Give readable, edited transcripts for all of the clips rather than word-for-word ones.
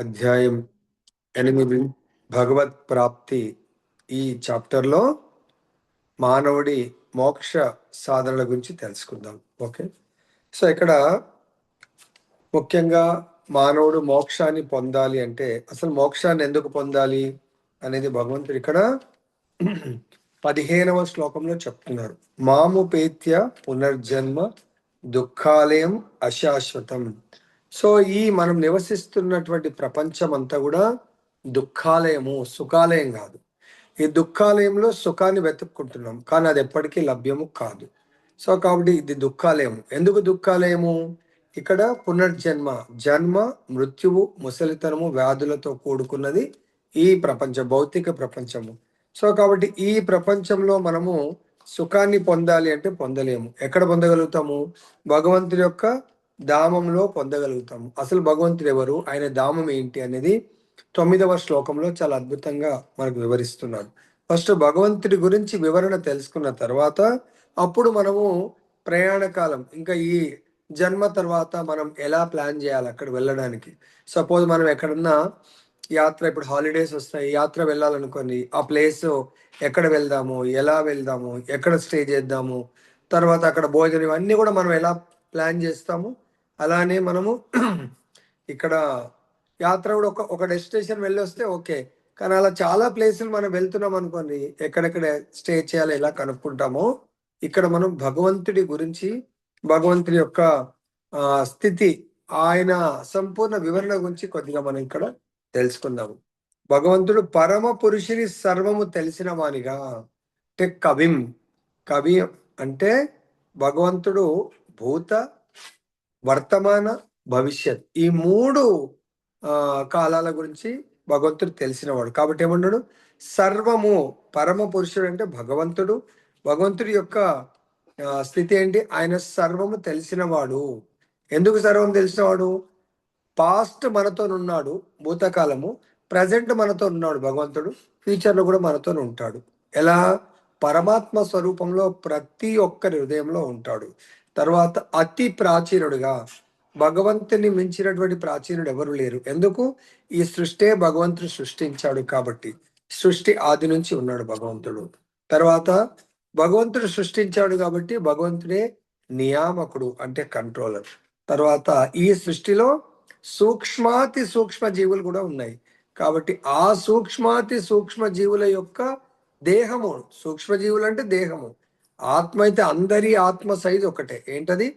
అధ్యాయం 8 భగవత్ ప్రాప్తి. ఈ చాప్టర్లో మానవుడి మోక్ష సాధనల గురించి తెలుసుకుందాం. ఓకే, సో ఇక్కడ ముఖ్యంగా మానవుడు మోక్షాన్ని పొందాలి అంటే అసలు మోక్షాన్ని ఎందుకు పొందాలి అనేది భగవంతుడు ఇక్కడ 15వ శ్లోకంలో చెప్తున్నారు. మాముపేత్య పునర్జన్మ దుఃఖాలయం అశాశ్వతం. సో ఈ మనం నివసిస్తున్నటువంటి ప్రపంచం అంతా కూడా దుఃఖాలయము, సుఖాలయం కాదు. ఈ దుఃఖాలయంలో సుఖాన్ని వెతుక్కుంటున్నాం, కానీ అది ఎప్పటికీ లభ్యము కాదు. సో కాబట్టి ఇది దుఃఖాలయం. ఎందుకు దుఃఖాలయము? ఇక్కడ పునర్జన్మ, జన్మ, మృత్యువు, ముసలితనము, వ్యాధులతో కూడుకున్నది ఈ ప్రపంచం, భౌతిక ప్రపంచము. సో కాబట్టి ఈ ప్రపంచంలో మనము సుఖాన్ని పొందాలి అంటే పొందలేము. ఎక్కడ పొందగలుగుతాము? భగవంతుడి యొక్క ధామంలో పొందగలుగుతాము. అసలు భగవంతుడు ఎవరు, ఆయన ధామం ఏంటి అనేది 9వ శ్లోకంలో చాలా అద్భుతంగా మనకు వివరిస్తున్నాడు. ఫస్ట్ భగవంతుడి గురించి వివరణ తెలుసుకున్న తర్వాత అప్పుడు మనము ప్రయాణ కాలం, ఇంకా ఈ జన్మ తర్వాత మనం ఎలా ప్లాన్ చేయాలి అక్కడ వెళ్ళడానికి. సపోజ్ మనం ఎక్కడన్నా యాత్ర, ఇప్పుడు హాలిడేస్ వస్తాయి, యాత్ర వెళ్ళాలనుకోండి, ఆ ప్లేస్ ఎక్కడ వెళ్దాము, ఎలా వెళ్దాము, ఎక్కడ స్టే చేద్దాము, తర్వాత అక్కడ భోజనం, ఇవన్నీ కూడా మనం ఎలా ప్లాన్ చేస్తాము. అలానే మనము ఇక్కడ యాత్ర కూడా ఒక డెస్టినేషన్ వెళ్ళి వస్తే ఓకే, కానీ అలా చాలా ప్లేసులు మనం వెళ్తున్నాం అనుకోండి, ఎక్కడెక్కడ స్టే చేయాలి ఎలా కనుక్కుంటామో, ఇక్కడ మనం భగవంతుడి గురించి, భగవంతుడి యొక్క స్థితి, ఆయన సంపూర్ణ వివరణ గురించి కొద్దిగా మనం ఇక్కడ తెలుసుకుందాము. భగవంతుడు పరమ పురుషుని సర్వము తెలిసిన వానిగా, అంటే కవిం. కవి అంటే భగవంతుడు భూత, వర్తమాన, భవిష్యత్, ఈ 3 కాలాల గురించి భగవంతుడు తెలిసినవాడు. కాబట్టి ఏమన్నాడు? సర్వము. పరమ పురుషుడు అంటే భగవంతుడు. భగవంతుడి యొక్క స్థితి ఏంటి? ఆయన సర్వము తెలిసినవాడు. ఎందుకు సర్వం తెలిసినవాడు? పాస్ట్ మనతో ఉన్నాడు, భూతకాలము, ప్రజెంట్ మనతో ఉన్నాడు భగవంతుడు, ఫ్యూచర్లో కూడా మనతో ఉంటాడు. ఎలా? పరమాత్మ స్వరూపంలో ప్రతి ఒక్కరి హృదయంలో ఉంటాడు. తర్వాత అతి ప్రాచీనుడుగా, భగవంతుని మించినటువంటి ప్రాచీనుడు ఎవరు లేరు. ఎందుకు? ఈ సృష్టే భగవంతుడు సృష్టించాడు కాబట్టి, సృష్టి ఆది నుంచి ఉన్నాడు భగవంతుడు. తర్వాత భగవంతుడు సృష్టించాడు కాబట్టి భగవంతుడే నియామకుడు, అంటే కంట్రోలర్. తర్వాత ఈ సృష్టిలో సూక్ష్మాతి సూక్ష్మ జీవులు కూడా ఉన్నాయి కాబట్టి ఆ సూక్ష్మాతి సూక్ష్మ జీవుల యొక్క దేహము, సూక్ష్మజీవులు అంటే దేహము, ఆత్మ అయితే అందరి ఆత్మ సైజు ఒకటే. ఏంటది?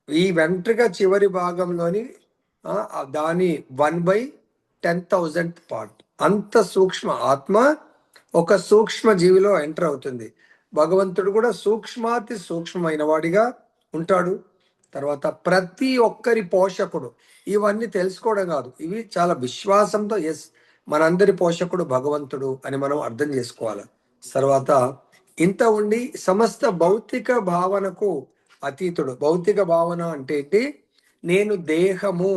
ఈ వెంట్రుక చివరి భాగంలోని దాని 1/10,000th పార్ట్, అంత సూక్ష్మ ఆత్మ ఒక సూక్ష్మ జీవిలో ఎంటర్ అవుతుంది. భగవంతుడు కూడా సూక్ష్మాతి సూక్ష్మమైన వాడిగా ఉంటాడు. తర్వాత ప్రతి ఒక్కరి పోషకుడు. ఇవన్నీ తెలుసుకోవడం కాదు, ఇవి చాలా విశ్వాసంతో ఎస్ మనందరి పోషకుడు భగవంతుడు అని మనం అర్థం చేసుకోవాలి. తర్వాత ఇంత ఉండి సమస్త భౌతిక భావనకు అతీతుడు. భౌతిక భావన అంటే ఏంటి? నేను దేహము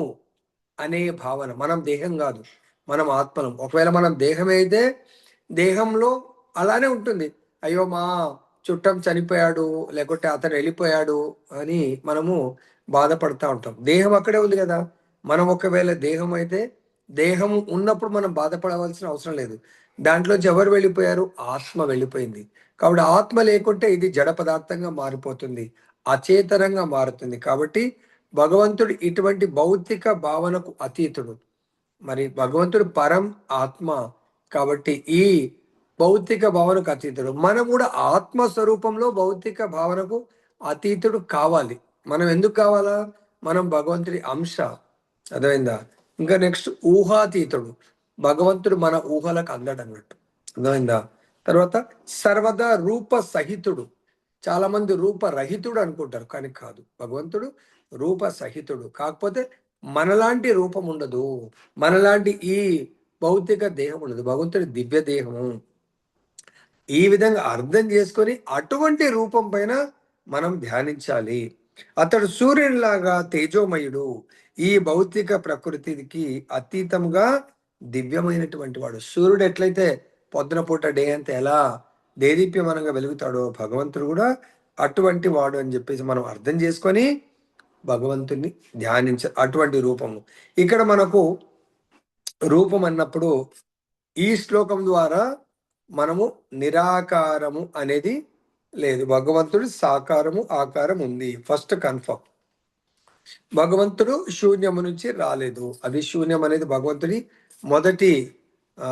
అనే భావన. మనం దేహం కాదు, మనం ఆత్మలం. ఒకవేళ మనం దేహమే అయితే దేహంలో అలానే ఉంటుంది. అయ్యో మా చుట్టం చనిపోయాడు, లేకుంటే అతను వెళ్ళిపోయాడు అని మనము బాధపడతా ఉంటాం. దేహం అక్కడే ఉంది కదా. మనం ఒకవేళ దేహం అయితే దేహం ఉన్నప్పుడు మనం బాధపడవలసిన అవసరం లేదు. దాంట్లోంచి ఎవరు వెళ్ళిపోయారు? ఆత్మ వెళ్ళిపోయింది. కాబట్టి ఆత్మ లేకుంటే ఇది జడ పదార్థంగా మారిపోతుంది, అచేతనంగా మారుతుంది. కాబట్టి భగవంతుడు ఇటువంటి భౌతిక భావనకు అతీతుడు. మరి భగవంతుడు పరం ఆత్మ కాబట్టి ఈ భౌతిక భావనకు అతీతుడు. మనం కూడా ఆత్మస్వరూపంలో భౌతిక భావనకు అతీతుడు కావాలి. మనం ఎందుకు కావాలా? మనం భగవంతుడి అంశ. అర్థమైందా? ఇంకా నెక్స్ట్ ఊహాతీతుడు. భగవంతుడు మన ఊహలకు అందడు అన్నట్టు. అర్థమైందా? తర్వాత సర్వదా రూప సహితుడు. చాలా మంది రూపరహితుడు అనుకుంటారు, కానీ కాదు, భగవంతుడు రూప సహితుడు. కాకపోతే మనలాంటి రూపం ఉండదు, మనలాంటి ఈ భౌతిక దేహం ఉండదు. భగవంతుడి దివ్య దేహము. ఈ విధంగా అర్థం చేసుకొని అటువంటి రూపం పైన మనం ధ్యానించాలి. అతడు సూర్యునిలాగా తేజోమయుడు, ఈ భౌతిక ప్రకృతికి అతీతంగా దివ్యమైనటువంటి వాడు. సూర్యుడు ఎట్లయితే పొద్దున పూట డే అంతా ఎలా దేదీప్యమానంగా వెలుగుతాడో, భగవంతుడు కూడా అటువంటి వాడు అని చెప్పేసి మనం అర్థం చేసుకొని భగవంతుని ధ్యానించ అటువంటి రూపము. ఇక్కడ మనకు రూపం అన్నప్పుడు ఈ శ్లోకం ద్వారా మనము నిరాకారము అనేది లేదు. భగవంతుడు సాకారము ఆకారం ఉంది. First confirm. భగవంతుడు శూన్యము నుంచి రాలేదు. అది శూన్యం అనేది భగవంతుడి మొదటి ఆ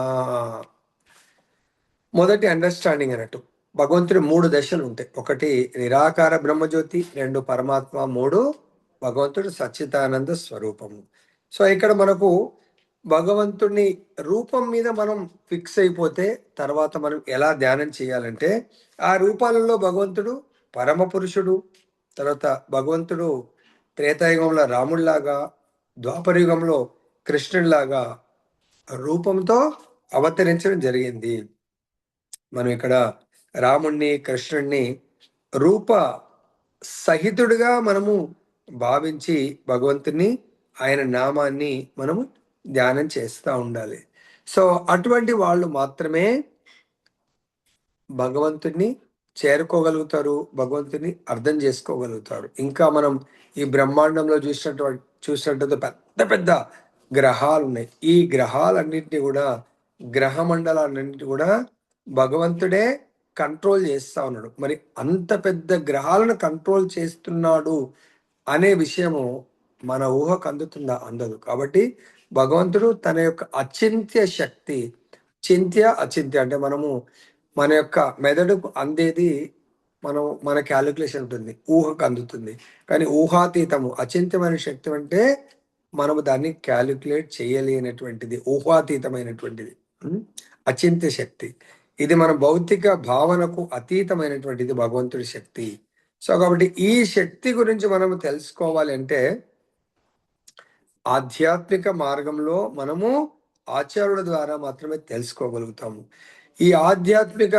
మొదటి అండర్స్టాండింగ్ అన్నట్టు. భగవంతుడి 3 దశలు ఉంటాయి. ఒకటి నిరాకార బ్రహ్మజ్యోతి, 2 పరమాత్మ, 3 భగవంతుడు సచ్చిదానంద స్వరూపము. సో ఇక్కడ మనకు భగవంతుని రూపం మీద మనం ఫిక్స్ అయిపోతే తర్వాత మనం ఎలా ధ్యానం చేయాలంటే ఆ రూపాలలో భగవంతుడు పరమ పురుషుడు, తర్వాత భగవంతుడు త్రేతాయుగంలో రాముడిలాగా, ద్వాపరయుగంలో కృష్ణుడిలాగా రూపంతో అవతరించడం జరిగింది. మనం ఇక్కడ రాముణ్ణి కృష్ణుణ్ణి రూప సహితుడిగా మనము భావించి భగవంతుని ఆయన నామాన్ని మనము ధ్యానం చేస్తూ ఉండాలి. సో అటువంటి వాళ్ళు మాత్రమే భగవంతుని చేరుకోగలుగుతారు, భగవంతుని అర్థం చేసుకోగలుగుతారు. ఇంకా మనం ఈ బ్రహ్మాండంలో చూసినట్టు పెద్ద పెద్ద గ్రహాలు ఉన్నాయి. ఈ గ్రహాలన్నింటినీ కూడా గ్రహ మండలాలన్నింటినీ కూడా భగవంతుడే కంట్రోల్ చేస్తా ఉన్నాడు. మరి అంత పెద్ద గ్రహాలను కంట్రోల్ చేస్తున్నాడు అనే విషయము మన ఊహకు అందుతుందా? అందదు. కాబట్టి భగవంతుడు తన యొక్క అచింత్య శక్తి, చింత్య అచింత్య అంటే మనము మన యొక్క మెదడుకు అందేది మన క్యాలిక్యులేషన్ ఉంటుంది, ఊహకు అందుతుంది. కానీ ఊహాతీతము అచింత్యమైన శక్తి అంటే మనము దాన్ని క్యాలిక్యులేట్ చేయలేనటువంటిది, ఊహాతీతమైనటువంటిది, అచింత్య శక్తి. ఇది మన భౌతిక భావనకు అతీతమైనటువంటిది భగవంతుడి శక్తి. సో కాబట్టి ఈ శక్తి గురించి మనం తెలుసుకోవాలి అంటే ఆధ్యాత్మిక మార్గంలో మనము ఆచార్యుల ద్వారా మాత్రమే తెలుసుకోగలుగుతాము. ఈ ఆధ్యాత్మిక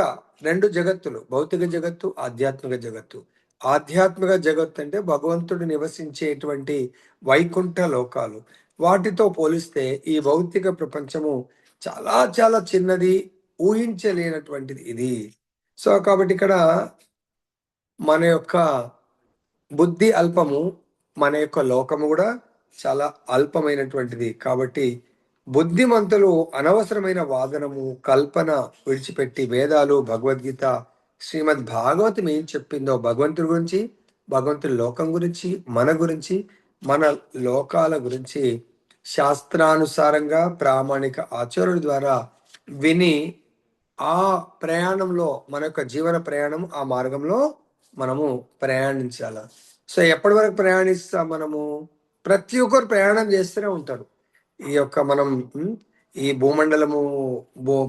2 జగత్తులు, భౌతిక జగత్తు, ఆధ్యాత్మిక జగత్తు. ఆధ్యాత్మిక జగత్తు అంటే భగవంతుడు నివసించేటువంటి వైకుంఠ లోకాలు. వాటితో పోలిస్తే ఈ భౌతిక ప్రపంచము చాలా చాలా చిన్నది, ఊహించలేనటువంటిది ఇది. సో కాబట్టి ఇక్కడ మన యొక్క బుద్ధి అల్పము, మన యొక్క లోకము కూడా చాలా అల్పమైనటువంటిది. కాబట్టి బుద్ధిమంతులు అనవసరమైన వాదనము, కల్పన విడిచిపెట్టి వేదాలు, భగవద్గీత, శ్రీమద్ భాగవతం ఏం చెప్పిందో భగవంతుడి గురించి, భగవంతుడి లోకం గురించి, మన గురించి, మన లోకాల గురించి శాస్త్రానుసారంగా ప్రామాణిక ఆచరణ ద్వారా విని ఆ ప్రయాణంలో మన యొక్క జీవన ప్రయాణం, ఆ మార్గంలో మనము ప్రయాణించాల. సో ఎప్పటి వరకు ప్రయాణిస్తాం మనము? ప్రతి ఒక్కరు ప్రయాణం చేస్తూనే ఉంటారు. ఈ యొక్క మనం ఈ భూమండలము,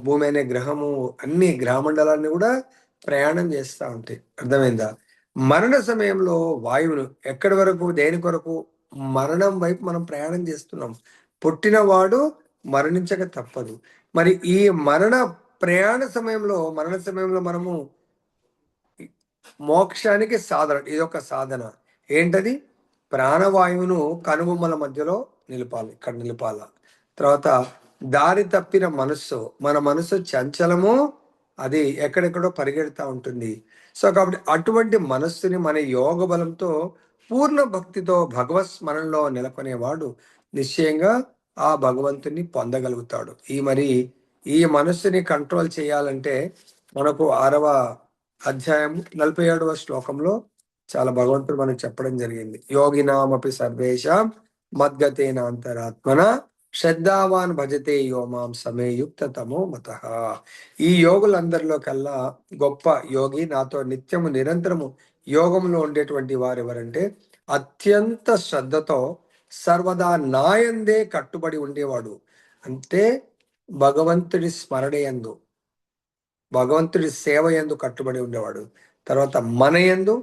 భూమి అనే గ్రహము, అన్ని గ్రహమండలాన్ని కూడా ప్రయాణం చేస్తూ ఉంటాయి. అర్థమైందా? మరణ సమయంలో వాయువును ఎక్కడి వరకు, దేని కొరకు? మరణం వైపు మనం ప్రయాణం చేస్తున్నాం. పుట్టినవాడు మరణించక తప్పదు. మరి ఈ మరణ సమయంలో మనము మోక్షానికి సాధన, ఇదొక సాధన. ఏంటది? ప్రాణవాయువును కనుబొమ్మల మధ్యలో నిలపాలి, ఇక్కడ నిలపాల. తర్వాత దారి తప్పిన మనస్సు, మన మనసు చంచలము, అది ఎక్కడెక్కడో పరిగెడతా ఉంటుంది. సో కాబట్టి అటువంటి మనస్సుని మన యోగ బలంతో పూర్ణ భక్తితో భగవత్ స్మరణలో నెలకొనేవాడు నిశ్చయంగా ఆ భగవంతుని పొందగలుగుతాడు. ఈ మనస్సుని కంట్రోల్ చేయాలంటే మనకు 6వ అధ్యాయం 47వ శ్లోకంలో చాలా భగవంతుడు మనకు చెప్పడం జరిగింది. యోగినామపి సర్వేషాం మద్గతేన అంతరాత్మన శ్రద్ధావాన్ భజతే యోమాం సమేయుక్త తమో మత. ఈ యోగులందరిలో కల్లా గొప్ప యోగి, నాతో నిత్యము నిరంతరము యోగంలో ఉండేటువంటి వారు ఎవరంటే అత్యంత శ్రద్ధతో సర్వదా నాయందే కట్టుబడి ఉండేవాడు. అంటే భగవంతుడి స్మరణయందు, భగవంతుడి సేవ యందు కట్టుబడి ఉండేవాడు. తర్వాత మన యందు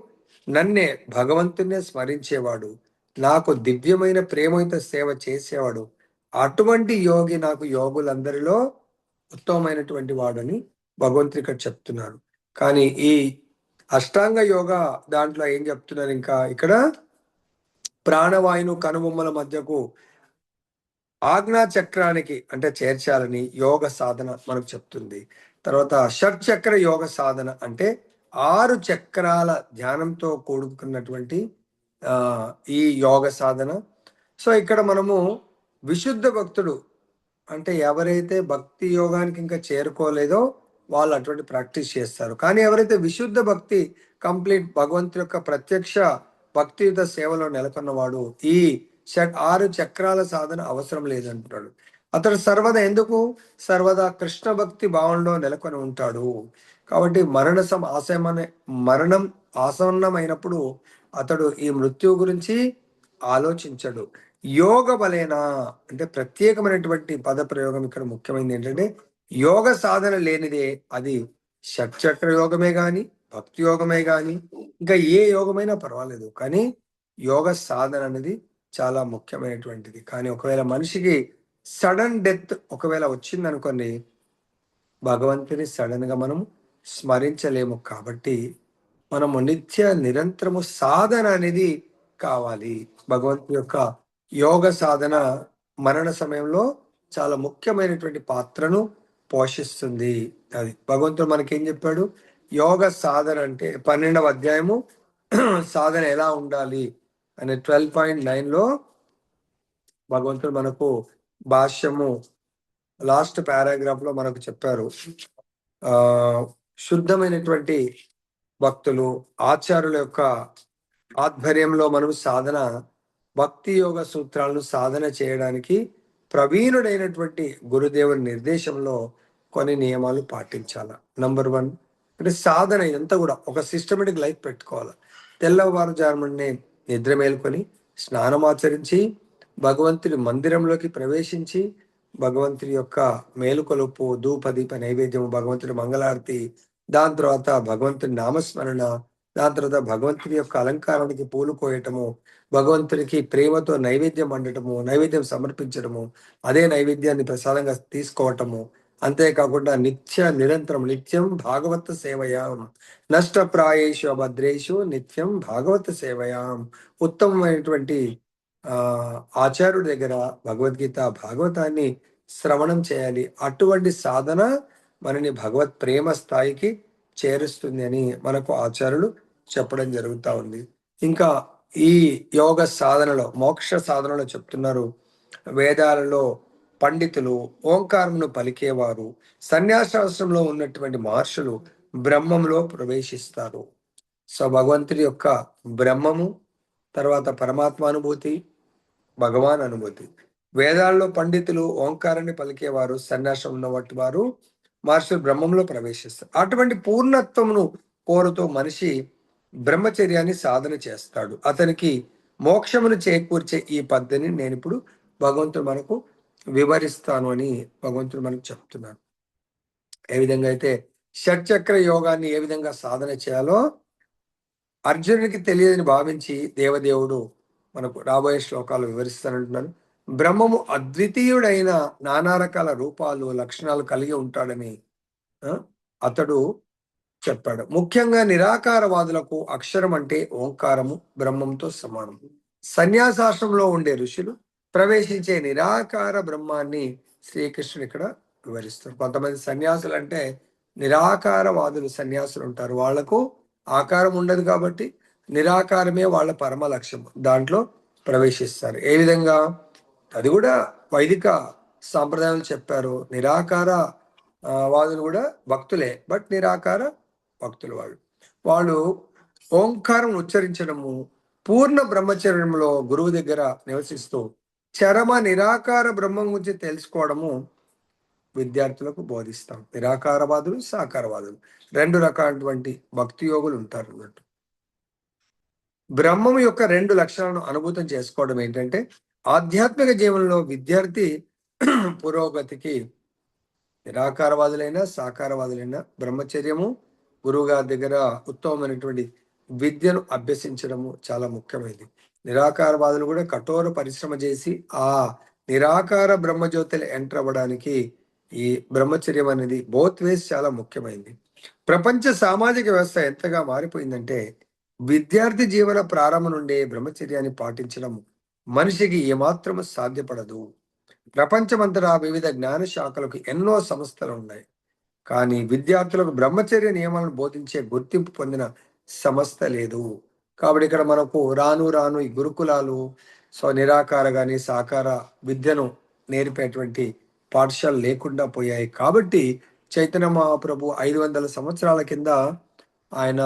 నన్నే, భగవంతునే స్మరించేవాడు, నాకు దివ్యమైన ప్రేమయుత సేవ చేసేవాడు. అటువంటి యోగి నాకు యోగులందరిలో ఉత్తమమైనటువంటి వాడని భగవంతుడు ఇక్కడ చెప్తున్నారు. కానీ ఈ అష్టాంగ యోగ దాంట్లో ఏం చెప్తున్నారు? ఇంకా ఇక్కడ ప్రాణవాయును కనుబొమ్మల మధ్యకు ఆజ్ఞా చక్రానికి అంటే చేర్చాలని యోగ సాధన మనకు చెప్తుంది. తర్వాత షట్చక్ర యోగ సాధన అంటే 6 చక్రాల ధ్యానంతో కూడుకున్నటువంటి ఈ యోగ సాధన. సో ఇక్కడ మనము విశుద్ధ భక్తుడు అంటే ఎవరైతే భక్తి యోగానికి ఇంకా చేరుకోలేదో వాళ్ళు అటువంటి ప్రాక్టీస్ చేస్తారు. కానీ ఎవరైతే విశుద్ధ భక్తి కంప్లీట్ భగవంతుడి యొక్క ప్రత్యక్ష భక్తియుత సేవలో నెలకొన్నవాడు ఈ 6 చక్రాల సాధన అవసరం లేదంటున్నాడు. అతడు సర్వదా ఎందుకు సర్వదా కృష్ణ భక్తి భావంలో నెలకొని ఉంటాడు. కాబట్టి మరణం ఆసన్నమైనప్పుడు అతడు ఈ మృత్యువు గురించి ఆలోచించడు. యోగ బలేనా అంటే ప్రత్యేకమైనటువంటి పద ప్రయోగం ఇక్కడ ముఖ్యమైనది ఏంటంటే యోగ సాధన లేనిదే అది షట్చక్ర యోగమే గాని భక్తి యోగమే గాని ఇంకా ఏ యోగమైనా పర్వాలేదు, కానీ యోగ సాధన అనేది చాలా ముఖ్యమైనటువంటిది. కానీ ఒకవేళ మనిషికి సడన్ డెత్ ఒకవేళ వచ్చింది అనుకోండి, భగవంతుని సడన్ గా మనం స్మరించలేము. కాబట్టి మనము నిత్య నిరంతరము సాధన అనేది కావాలి. భగవంతుని యొక్క యోగ సాధన మరణ సమయంలో చాలా ముఖ్యమైనటువంటి పాత్రను పోషిస్తుంది. అది భగవంతుడు మనకేం చెప్పాడు, యోగ సాధన అంటే 12వ అధ్యాయము సాధన ఎలా ఉండాలి అనే 12.9లో భగవంతుడు మనకు భాష్యము లాస్ట్ పారాగ్రాఫ్ లో మనకు చెప్పారు. శుద్ధమైనటువంటి భక్తులు ఆచార్యుల యొక్క ఆధ్వర్యంలో మనం సాధన భక్తి యోగ సూత్రాలను సాధన చేయడానికి ప్రవీణుడైనటువంటి గురుదేవుని నిర్దేశంలో కొన్ని నియమాలు పాటించాల. నంబర్ 1 అంటే సాధన ఇదంతా కూడా ఒక సిస్టమేటిక్ లైఫ్ పెట్టుకోవాలి. తెల్లవారుజామునే నిద్ర మేల్కొని స్నానమాచరించి భగవంతుడి మందిరంలోకి ప్రవేశించి భగవంతుడి యొక్క మేలుకొలుపు ధూపదీప నైవేద్యము భగవంతుడి మంగళారతి, దాని తర్వాత భగవంతుడి నామస్మరణ, దాని తర్వాత భగవంతుడి యొక్క అలంకారానికి పూలు కోయటము, భగవంతుడికి ప్రేమతో నైవేద్యం వండటము, నైవేద్యం సమర్పించడము, అదే నైవేద్యాన్ని ప్రసాదంగా తీసుకోవటము. అంతేకాకుండా నిత్యం భాగవత సేవయాం నష్టప్రాయేషు అభద్రేషు నిత్యం భాగవత సేవయాం. ఉత్తమమైనటువంటి ఆచార్యుడి దగ్గర భగవద్గీత భాగవతాన్ని శ్రవణం చేయాలి. అటువంటి సాధన మనని భగవత్ ప్రేమ స్థాయికి చేరుస్తుంది అని మనకు ఆచార్యులు చెప్పడం జరుగుతూ ఉంది. ఇంకా ఈ యోగ సాధనలో మోక్ష సాధనలో చెప్తున్నారు, వేదాలలో పండితులు ఓంకారమును పలికేవారు సన్యాసాశ్రమంలో ఉన్నటువంటి మహర్షులు బ్రహ్మంలో ప్రవేశిస్తారు. సో భగవంతుడి యొక్క బ్రహ్మము, తర్వాత పరమాత్మ అనుభూతి, భగవాన్ అనుభూతి. వేదాల్లో పండితులు ఓంకారాన్ని పలికేవారు సన్యాసం ఉన్నవాటి వారు మహర్షులు బ్రహ్మంలో ప్రవేశిస్తారు. అటువంటి పూర్ణత్వమును కోరుతూ మనిషి బ్రహ్మచర్యాన్ని సాధన చేస్తాడు. అతనికి మోక్షమును చేకూర్చే ఈ పద్ధతిని నేను ఇప్పుడు భగవంతుడు మనకు వివరిస్తాను అని భగవంతుడు మనకు చెప్తున్నాడు. ఏ విధంగా అయితే షట్చక్ర యోగాన్ని ఏ విధంగా సాధన చేయాలో అర్జునుడికి తెలియదని భావించి దేవదేవుడు మనకు రాబోయే శ్లోకాలు వివరిస్తానంటున్నాను. బ్రహ్మము అద్వితీయుడైన నానా రకాల రూపాలు లక్షణాలు కలిగి ఉంటాడని అతడు చెప్పాడు. ముఖ్యంగా నిరాకారవాదులకు అక్షరం అంటే ఓంకారము బ్రహ్మంతో సమానం. సన్యాసాశ్రమంలో ఉండే ఋషులు ప్రవేశించే నిరాకార బ్రహ్మాన్ని శ్రీకృష్ణుడు ఇక్కడ వివరిస్తారు. కొంతమంది సన్యాసులు అంటే నిరాకారవాదులు సన్యాసులు ఉంటారు, వాళ్లకు ఆకారం ఉండదు కాబట్టి నిరాకారమే వాళ్ళ పరమ లక్ష్యం, దాంట్లో ప్రవేశిస్తారు. ఏ విధంగా అది కూడా వైదిక సాంప్రదాయాలు చెప్పారు. నిరాకార వాదులు కూడా భక్తులే, బట్ నిరాకార భక్తులు వాళ్ళు ఓంకారం ఉచ్చరించడము, పూర్ణ బ్రహ్మచర్యంలో గురువు దగ్గర నివసిస్తూ చరమ నిరాకార బ్రహ్మం గురించి తెలుసుకోవడము విద్యార్థులకు బోధిస్తాం. నిరాకారవాదులు సాకారవాదులు 2 రకాలటువంటి భక్తి యోగులు ఉంటారు అన్నట్టు. బ్రహ్మం యొక్క 2 లక్షణాలను అనుభూతం చేసుకోవడం ఏంటంటే ఆధ్యాత్మిక జీవనంలో విద్యార్థి పురోగతికి నిరాకారవాదులైనా సాకారవాదులైనా బ్రహ్మచర్యము, గురువు గారి దగ్గర ఉత్తమమైనటువంటి విద్యను అభ్యసించడము చాలా ముఖ్యమైనది. నిరాకారవాదులు కూడా కఠోర పరిశ్రమ చేసి ఆ నిరాకార బ్రహ్మజ్యోతిలో ఎంటర్ అవ్వడానికి ఈ బ్రహ్మచర్యం అనేది బోత్ వేస్ చాలా ముఖ్యమైనది. ప్రపంచ సామాజిక వ్యవస్థ ఎంతగా మారిపోయిందంటే విద్యార్థి జీవన ప్రారంభం నుండే బ్రహ్మచర్యాన్ని పాటించడం మనిషికి ఏమాత్రము సాధ్యపడదు. ప్రపంచమంతటా వివిధ జ్ఞాన శాఖలకు ఎన్నో సంస్థలు ఉన్నాయి, కానీ విద్యార్థులకు బ్రహ్మచర్య నియమాలను బోధించే గుర్తింపు పొందిన సంస్థ లేదు. కాబట్టి ఇక్కడ మనకు రాను రాను ఈ గురుకులాలు నిరాకార కానీ సాకార విద్యను నేర్పేటువంటి పాఠశాలలు లేకుండా పోయాయి. కాబట్టి చైతన్య మహాప్రభు 500 సంవత్సరాల కింద ఆయన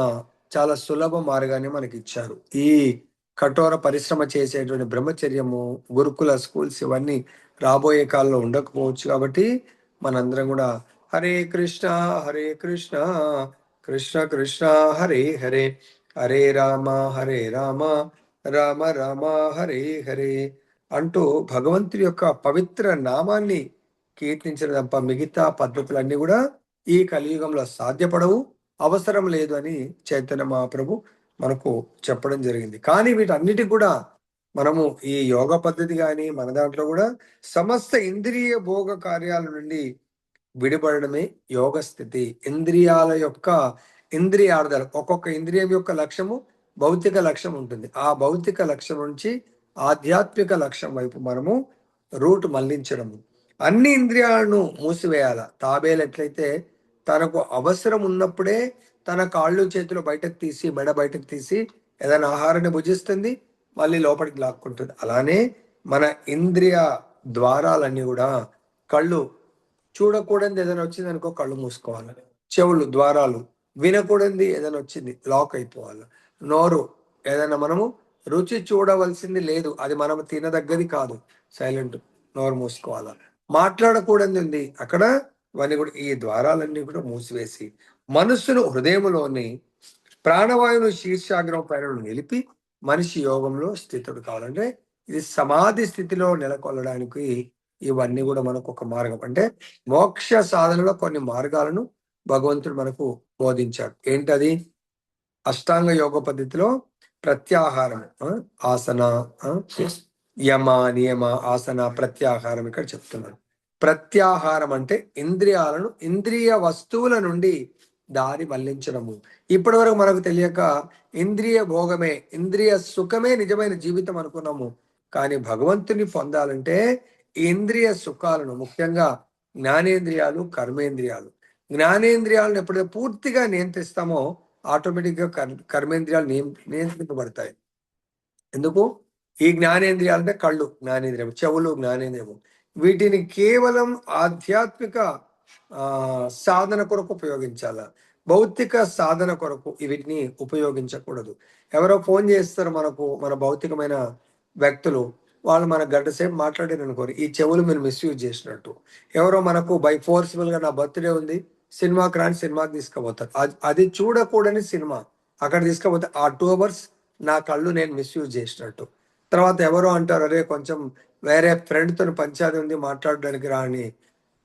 చాలా సులభ మార్గాన్ని మనకిచ్చారు. ఈ కఠోర పరిశ్రమ చేసేటువంటి బ్రహ్మచర్యము, గురుకుల స్కూల్స్ ఇవన్నీ రాబోయే కాలంలో ఉండకపోవచ్చు. కాబట్టి మనందరం కూడా హరే కృష్ణ హరే కృష్ణ కృష్ణ కృష్ణ హరే హరే హరే రామ హరే రామ రామ రామ హరే హరే అంటూ భగవంతుడి యొక్క పవిత్ర నామాన్ని కీర్తించడం తప్ప మిగతా పద్ధతులన్నీ కూడా ఈ కలియుగంలో సాధ్యపడవు, అవసరం లేదు అని చైతన్య మహాప్రభు మనకు చెప్పడం జరిగింది. కానీ వీటన్నిటికి కూడా మనము ఈ యోగ పద్ధతి కానీ మన దాంట్లో కూడా సమస్త ఇంద్రియ భోగ కార్యాల నుండి విడిపడడమే యోగ స్థితి. ఇంద్రియాల యొక్క ఇంద్రియార్థాలు, ఒక్కొక్క ఇంద్రియం యొక్క లక్ష్యము భౌతిక లక్ష్యం ఉంటుంది. ఆ భౌతిక లక్ష్యం నుంచి ఆధ్యాత్మిక లక్ష్యం వైపు మనము రూట్ మళ్లించడము. అన్ని ఇంద్రియాలను మూసివేయాల. తాబేలు ఎట్లయితే తనకు అవసరం ఉన్నప్పుడే తన కాళ్ళు చేతులు బయటకు తీసి మెడ బయటకు తీసి ఏదైనా ఆహారాన్ని భుజిస్తుంది, మళ్ళీ లోపలికి లాక్కుంటుంది. అలానే మన ఇంద్రియ ద్వారాలన్నీ కూడా కళ్ళు చూడకూడదు ఏదైనా వచ్చింది అనుకో కళ్ళు మూసుకోవాలి, చెవులు ద్వారాలు వినకూడదు ఏదైనా వచ్చింది లాక్ అయిపోవాలి, నోరు ఏదైనా మనము రుచి చూడవలసింది లేదు, అది మనం తినదగ్గది కాదు, సైలెంట్ నోరు మూసుకోవాలి. మాట్లాడకూడదు ఉంది అక్కడ, ఇవన్నీ కూడా ఈ ద్వారాలన్నీ కూడా మూసివేసి మనస్సును హృదయంలోని ప్రాణవాయువును శీర్షాగ్రం పైన నిలిపి మనిషి యోగంలో స్థితుడు కావాలంటే ఇది సమాధి స్థితిలో నెలకొల్లడానికి ఇవన్నీ కూడా మనకు ఒక మార్గం. అంటే మోక్ష సాధనలో కొన్ని మార్గాలను భగవంతుడు మనకు బోధించాడు. ఏంటది? అష్టాంగ యోగ పద్ధతిలో ప్రత్యాహారం, ఆసన, యమ నియమ ఆసన ప్రత్యాహారం ఇక్కడ చెప్తున్నాడు. ప్రత్యాహారం అంటే ఇంద్రియాలను ఇంద్రియ వస్తువుల నుండి దారి మళ్లించడము. ఇప్పటి వరకు మనకు తెలియక ఇంద్రియ భోగమే, ఇంద్రియ సుఖమే నిజమైన జీవితం అనుకున్నాము. కానీ భగవంతుని పొందాలంటే ఇంద్రియ సుఖాలను, ముఖ్యంగా జ్ఞానేంద్రియాలు, కర్మేంద్రియాలు, జ్ఞానేంద్రియాలను ఎప్పుడైతే పూర్తిగా నియంత్రిస్తామో ఆటోమేటిక్గా కర్మేంద్రియాలు నియంత్రింపబడతాయి. ఎందుకు? ఈ జ్ఞానేంద్రియాలు అంటే కళ్ళు జ్ఞానేంద్రియం, చెవులు జ్ఞానేంద్రియము, వీటిని కేవలం ఆధ్యాత్మిక సాధన కొరకు ఉపయోగించాల, భౌతిక సాధన కొరకు వీటిని ఉపయోగించకూడదు. ఎవరో ఫోన్ చేస్తారు మనకు, మన భౌతికమైన వ్యక్తులు, వాళ్ళు మన గంట సేపు మాట్లాడారు అనుకోరు, ఈ చెవులు మీరు మిస్యూజ్ చేసినట్టు. ఎవరో మనకు బై ఫోర్స్ఫుల్ గా నా బర్త్డే ఉంది సినిమాకి రాని, సినిమాకి తీసుకుపోతారు, అది చూడకూడని సినిమా అక్కడ తీసుకుపోతే ఆ 2 hours నా కళ్ళు నేను మిస్యూజ్ చేసినట్టు. తర్వాత ఎవరో అంటారు, అరే కొంచెం వేరే ఫ్రెండ్తో పంచాయతీ ఉంది మాట్లాడడానికి రాని,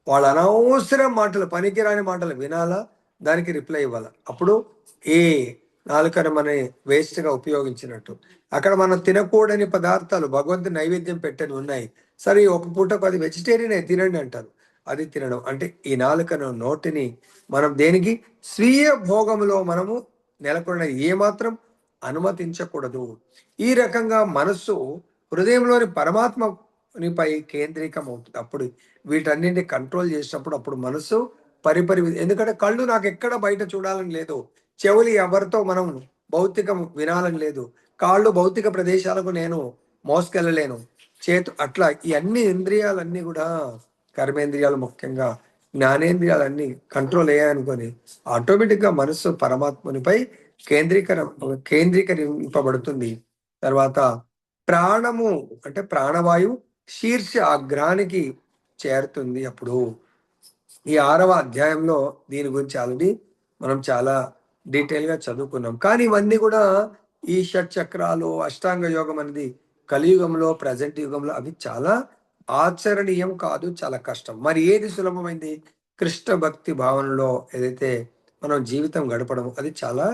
వాళ్ళు అనవసరం మాటలు, పనికిరాని మాటలు వినాలా, దానికి రిప్లై ఇవ్వాలా. అప్పుడు ఏ నాలుకను మన వేస్ట్గా ఉపయోగించినట్టు. అక్కడ మనం తినకూడని పదార్థాలు భగవంతుని నైవేద్యం పెట్టని ఉన్నాయి, సరే ఒక పూటకు అది వెజిటేరియన్ తినండి అంటారు, అది తినడం అంటే ఈ నాలుకను నోటిని మనం దేనికి స్వీయ భోగంలో మనము నెలకొన్న ఏమాత్రం అనుమతించకూడదు. ఈ రకంగా మనస్సు హృదయంలోని పరమాత్మనిపై కేంద్రీకం అవుతుంది. అప్పుడు వీటన్నింటిని కంట్రోల్ చేసినప్పుడు అప్పుడు మనసు పరిపరి, ఎందుకంటే కళ్ళు నాకు ఎక్కడ బయట చూడాలని లేదు, చెవులు ఎవరితో మనం భౌతికం వినాలని లేదు, కాళ్ళు భౌతిక ప్రదేశాలకు నేను మోసుకెళ్ళలేను, చేతు అట్లా ఈ అన్ని ఇంద్రియాలన్నీ కూడా కర్మేంద్రియాలు, ముఖ్యంగా జ్ఞానేంద్రియాలన్నీ కంట్రోల్ అయ్యాయనుకొని ఆటోమేటిక్గా మనస్సు పరమాత్మునిపై కేంద్రీకరింపబడుతుంది. తర్వాత ప్రాణము అంటే ప్రాణవాయువు శీర్ష అగ్రానికి చేరుతుంది. అప్పుడు ఈ 6వ అధ్యాయంలో దీని గురించి ఆల్రెడీ మనం చాలా డీటెయిల్గా చదువుకున్నాం. కానీ ఇవన్నీ కూడా ఈ షట్ చక్రాలు, అష్టాంగ యోగం అనేది కలియుగంలో, ప్రజెంట్ యుగంలో అవి చాలా ఆచరణీయం కాదు, చాలా కష్టం. మరి ఏది సులభమైంది? కృష్ణ భక్తి భావనలో ఏదైతే మనం జీవితం గడపడము అది చాలా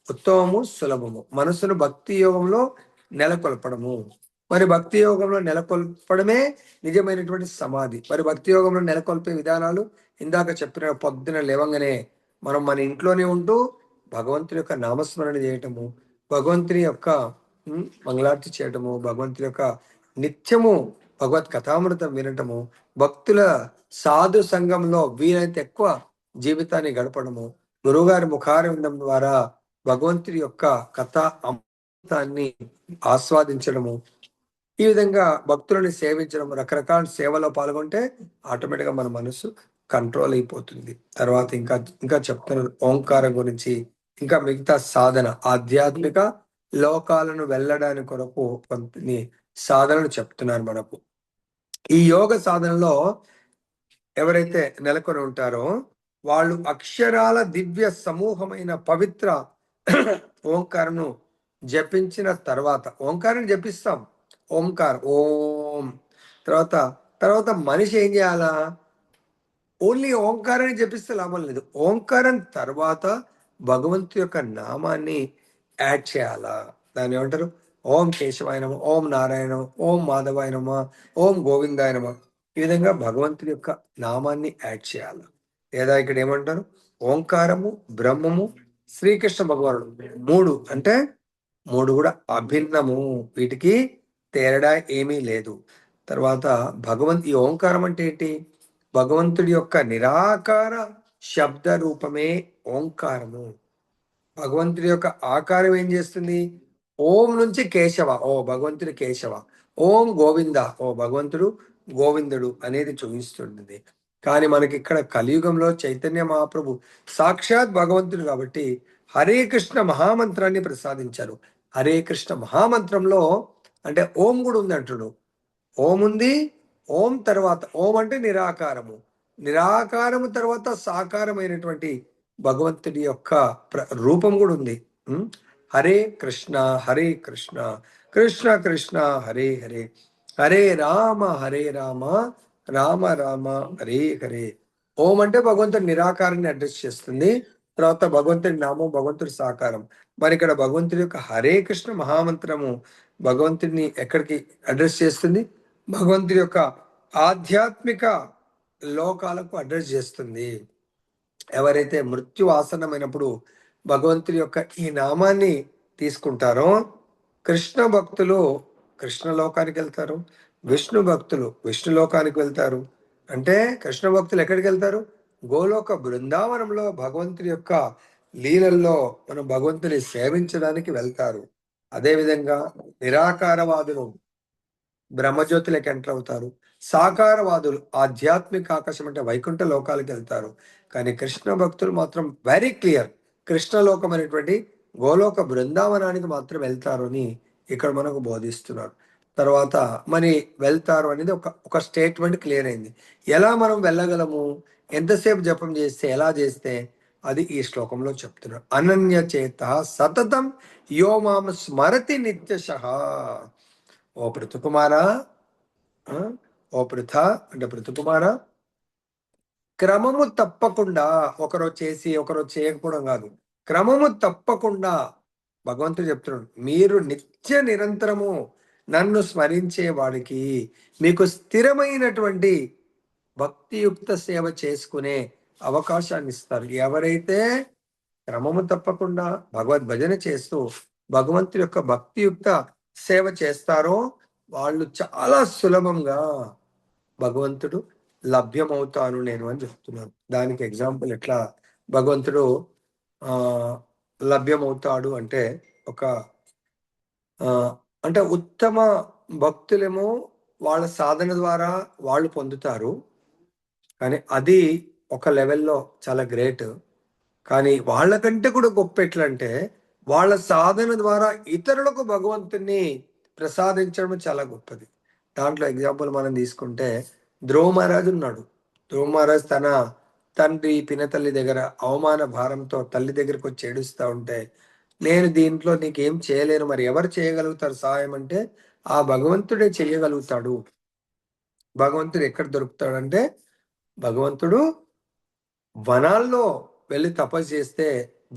ఉత్తమము, సులభము. మనసును భక్తి యోగంలో నెలకొల్పడము. మరి భక్తి యోగంలో నెలకొల్పడమే నిజమైనటువంటి సమాధి. మరి భక్తి యోగంలో నెలకొల్పే విధానాలు ఇందాక చెప్పిన పొద్దున లేవంగానే మనం మన ఇంట్లోనే ఉంటూ భగవంతుని యొక్క నామస్మరణ చేయటము, భగవంతుని యొక్క మంగళార్తి చేయటము, భగవంతుని యొక్క నిత్యము భగవత్ కథామృతం వినటము, భక్తుల సాధు సంఘంలో వీలైతే ఎక్కువ జీవితాన్ని గడపడము, గురువుగారి ముఖారవిందం ద్వారా భగవంతుడి యొక్క కథ అమృతాన్ని ఆస్వాదించడము, ఈ విధంగా భక్తులని సేవించడం, రకరకాల సేవలో పాల్గొంటే ఆటోమేటిక్గా మన మనసు కంట్రోల్ అయిపోతుంది. తర్వాత ఇంకా ఇంకా చెప్తున్నారు ఓంకారం గురించి, ఇంకా మిగతా సాధన ఆధ్యాత్మిక లోకాలను వెళ్ళడానికి కొరకు కొన్ని సాధనలు చెప్తున్నారు మనకు. ఈ యోగ సాధనలో ఎవరైతే నెలకొని ఉంటారో వాళ్ళు అక్షరాల దివ్య సమూహమైన పవిత్ర ఓంకారను జపించిన తర్వాత, ఓంకారం జపిస్తాం, ఓంకారం ఓం, తర్వాత తర్వాత మనిషి ఏం చేయాలా? ఓన్లీ ఓంకారాన్ని జపిస్తే లాభం లేదు. ఓంకారం తర్వాత భగవంతు యొక్క నామాన్ని యాడ్ చేయాలా. దాన్ని ఏమంటారు? ఓం కేశవాయ నమ, ఓం నారాయణ నమ, ఓం మాధవాయ నమ, ఓం గోవిందాయ నమ. ఈ విధంగా భగవంతుడి యొక్క నామాన్ని యాడ్ చేయాలి. లేదా ఇక్కడ ఏమంటారు? ఓంకారము, బ్రహ్మము, శ్రీకృష్ణ భగవానుడు మూడు అంటే మూడు కూడా అభిన్నము, వీటికి తేడా ఏమీ లేదు. తర్వాత ఈ ఓంకారం అంటే ఏంటి? భగవంతుడి యొక్క నిరాకార శబ్ద రూపమే ఓంకారము. భగవంతుడి యొక్క ఆకారం ఏం చేస్తుంది? ఓం నుంచి కేశవ, ఓ భగవంతుడు కేశవ, ఓం గోవింద, ఓ భగవంతుడు గోవిందుడు అనేది చూపిస్తుంది. కానీ మనకి ఇక్కడ కలియుగంలో చైతన్య మహాప్రభు సాక్షాత్ భగవంతుడు కాబట్టి హరే కృష్ణ మహామంత్రాన్ని ప్రసాదించారు. హరే కృష్ణ మహామంత్రంలో అంటే ఓం కూడా ఉంది అంటుడు. ఓం ఉంది, ఓం తర్వాత ఓం అంటే నిరాకారము, నిరాకారము తర్వాత సాకారమైనటువంటి భగవంతుడి యొక్క రూపం కూడా ఉంది. హరే కృష్ణ హరే కృష్ణ కృష్ణ కృష్ణ హరే హరే, హరే రామ రామ రామ హరే హరే. ఓం అంటే భగవంతుడి నిరాకారాన్ని అడ్రస్ చేస్తుంది. తర్వాత భగవంతుడి నామం భగవంతుడి సాకారం. మరి ఇక్కడ భగవంతుడి యొక్క హరే కృష్ణ మహామంత్రము భగవంతుడిని ఎక్కడికి అడ్రస్ చేస్తుంది? భగవంతుడి యొక్క ఆధ్యాత్మిక లోకాలకు అడ్రస్ చేస్తుంది. ఎవరైతే మృత్యు ఆసన్నమైనప్పుడు భగవంతుడి యొక్క ఈ నామాన్ని తీసుకుంటారో కృష్ణ భక్తులు కృష్ణ లోకానికి వెళ్తారు, విష్ణు భక్తులు విష్ణు లోకానికి వెళ్తారు. అంటే కృష్ణ భక్తులు ఎక్కడికి వెళ్తారు? గోలోక బృందావనంలో భగవంతుడి యొక్క లీలల్లో మనం భగవంతుని సేవించడానికి వెళ్తారు. అదేవిధంగా నిరాకారవాదులు బ్రహ్మజ్యోతులకు ఎంటర్ అవుతారు. సాకారవాదులు ఆధ్యాత్మిక ఆకాశం అంటే వైకుంఠ లోకాలకు వెళ్తారు. కానీ కృష్ణ భక్తులు మాత్రం వెరీ క్లియర్, కృష్ణలోకం అనేటువంటి గోలోక బృందావనానికి మాత్రం వెళ్తారు అని ఇక్కడ మనకు బోధిస్తున్నారు. తర్వాత మరి వెళ్తారు అనేది ఒక స్టేట్మెంట్ క్లియర్ అయింది. ఎలా మనం వెళ్ళగలము? ఎంతసేపు జపం చేస్తే, ఎలా చేస్తే? అది ఈ శ్లోకంలో చెప్తున్నారు. అనన్య చేత సతతం యో మాం స్మరతి నిత్యశః. ఓ పృథుకుమారా, ఓ పృథ అంటే పృథుకుమారా, క్రమము తప్పకుండా ఒకరోజు చేసి ఒకరోజు చేయకపోవడం కాదు, క్రమము తప్పకుండా భగవంతుడు చెప్తున్నాడు, మీరు నిత్య నిరంతరము నన్ను స్మరించే వాడికి మీకు స్థిరమైనటువంటి భక్తియుక్త సేవ చేసుకునే అవకాశాన్ని ఇస్తారు. ఎవరైతే క్రమము తప్పకుండా భగవద్ భజన చేస్తూ భగవంతుడి యొక్క భక్తియుక్త సేవ చేస్తారో వాళ్ళు చాలా సులభంగా భగవంతుడు లభ్యమవుతాను నేను అని చెప్తున్నాను. దానికి ఎగ్జాంపుల్ ఎట్లా భగవంతుడు ఆ లభ్యమవుతాడు అంటే ఒక అంటే ఉత్తమ భక్తులేమో వాళ్ళ సాధన ద్వారా వాళ్ళు పొందుతారు. కానీ అది ఒక లెవెల్లో చాలా గ్రేట్. కానీ వాళ్ళకంటే కూడా గొప్ప ఎట్లంటే వాళ్ళ సాధన ద్వారా ఇతరులకు భగవంతుని ప్రసాదించడం చాలా గొప్పది. దాంట్లో ఎగ్జాంపుల్ మనం తీసుకుంటే ధ్రువ మహారాజు ఉన్నాడు. ధ్రువ మహారాజు తన తండ్రి పినతల్లి దగ్గర అవమాన భారంతో తల్లి దగ్గరకు వచ్చి ఏడుస్తూ ఉంటే, నేను దీంట్లో నీకేం చేయలేను, మరి ఎవరు చేయగలుగుతారు సహాయం అంటే ఆ భగవంతుడే చేయగలుగుతాడు. భగవంతుడు ఎక్కడ దొరుకుతాడంటే భగవంతుడు వనాల్లో వెళ్ళి తపస్సు చేస్తే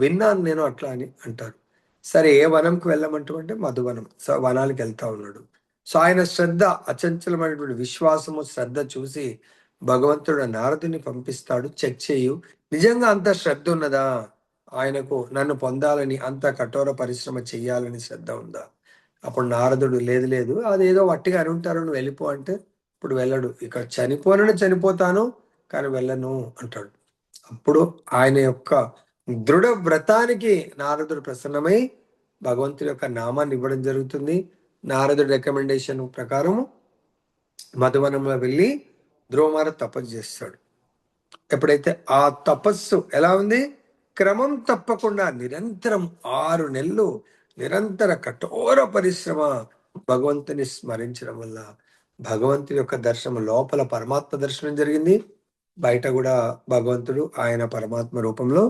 విన్నాను నేను అట్లా అని అంటారు. సరే ఏ వనంకి వెళ్ళమంటే మధువనం. సో వనానికి వెళ్తా ఉన్నాడు. సో ఆయన శ్రద్ధ, అచంచలమైనటువంటి విశ్వాసము శ్రద్ధ చూసి భగవంతుడు నారదుని పంపిస్తాడు, చెక్ చేయు నిజంగా అంత శ్రద్ధ ఉన్నదా ఆయనకు, నన్ను పొందాలని అంత కఠోర పరిశ్రమ చెయ్యాలని శ్రద్ధ ఉందా? అప్పుడు నారదుడు లేదు లేదు అదేదో వట్టిగా అని ఉంటారు, నువ్వు వెళ్ళిపో అంటే ఇప్పుడు వెళ్ళడు. ఇక చనిపోనని చనిపోతాను కానీ వెళ్ళను అంటాడు. అప్పుడు ఆయన యొక్క దృఢ వ్రతానికి నారదుడు ప్రసన్నమై భగవంతుడి యొక్క నామాన్ని ఇవ్వడం జరుగుతుంది. నారదుడి రికమెండేషన్ ప్రకారం మధువనంలో వెళ్ళి ధ్రువమార తపస్సు చేస్తాడు. ఎప్పుడైతే ఆ తపస్సు ఎలా ఉంది, క్రమం తప్పకుండా నిరంతరం 6 నెలలు నిరంతర కఠోర పరిశ్రమ భగవంతుని స్మరించడం వల్ల భగవంతుని యొక్క దర్శనం, లోపల పరమాత్మ దర్శనం జరిగింది, బయట కూడా భగవంతుడు ఆయన పరమాత్మ రూపంలో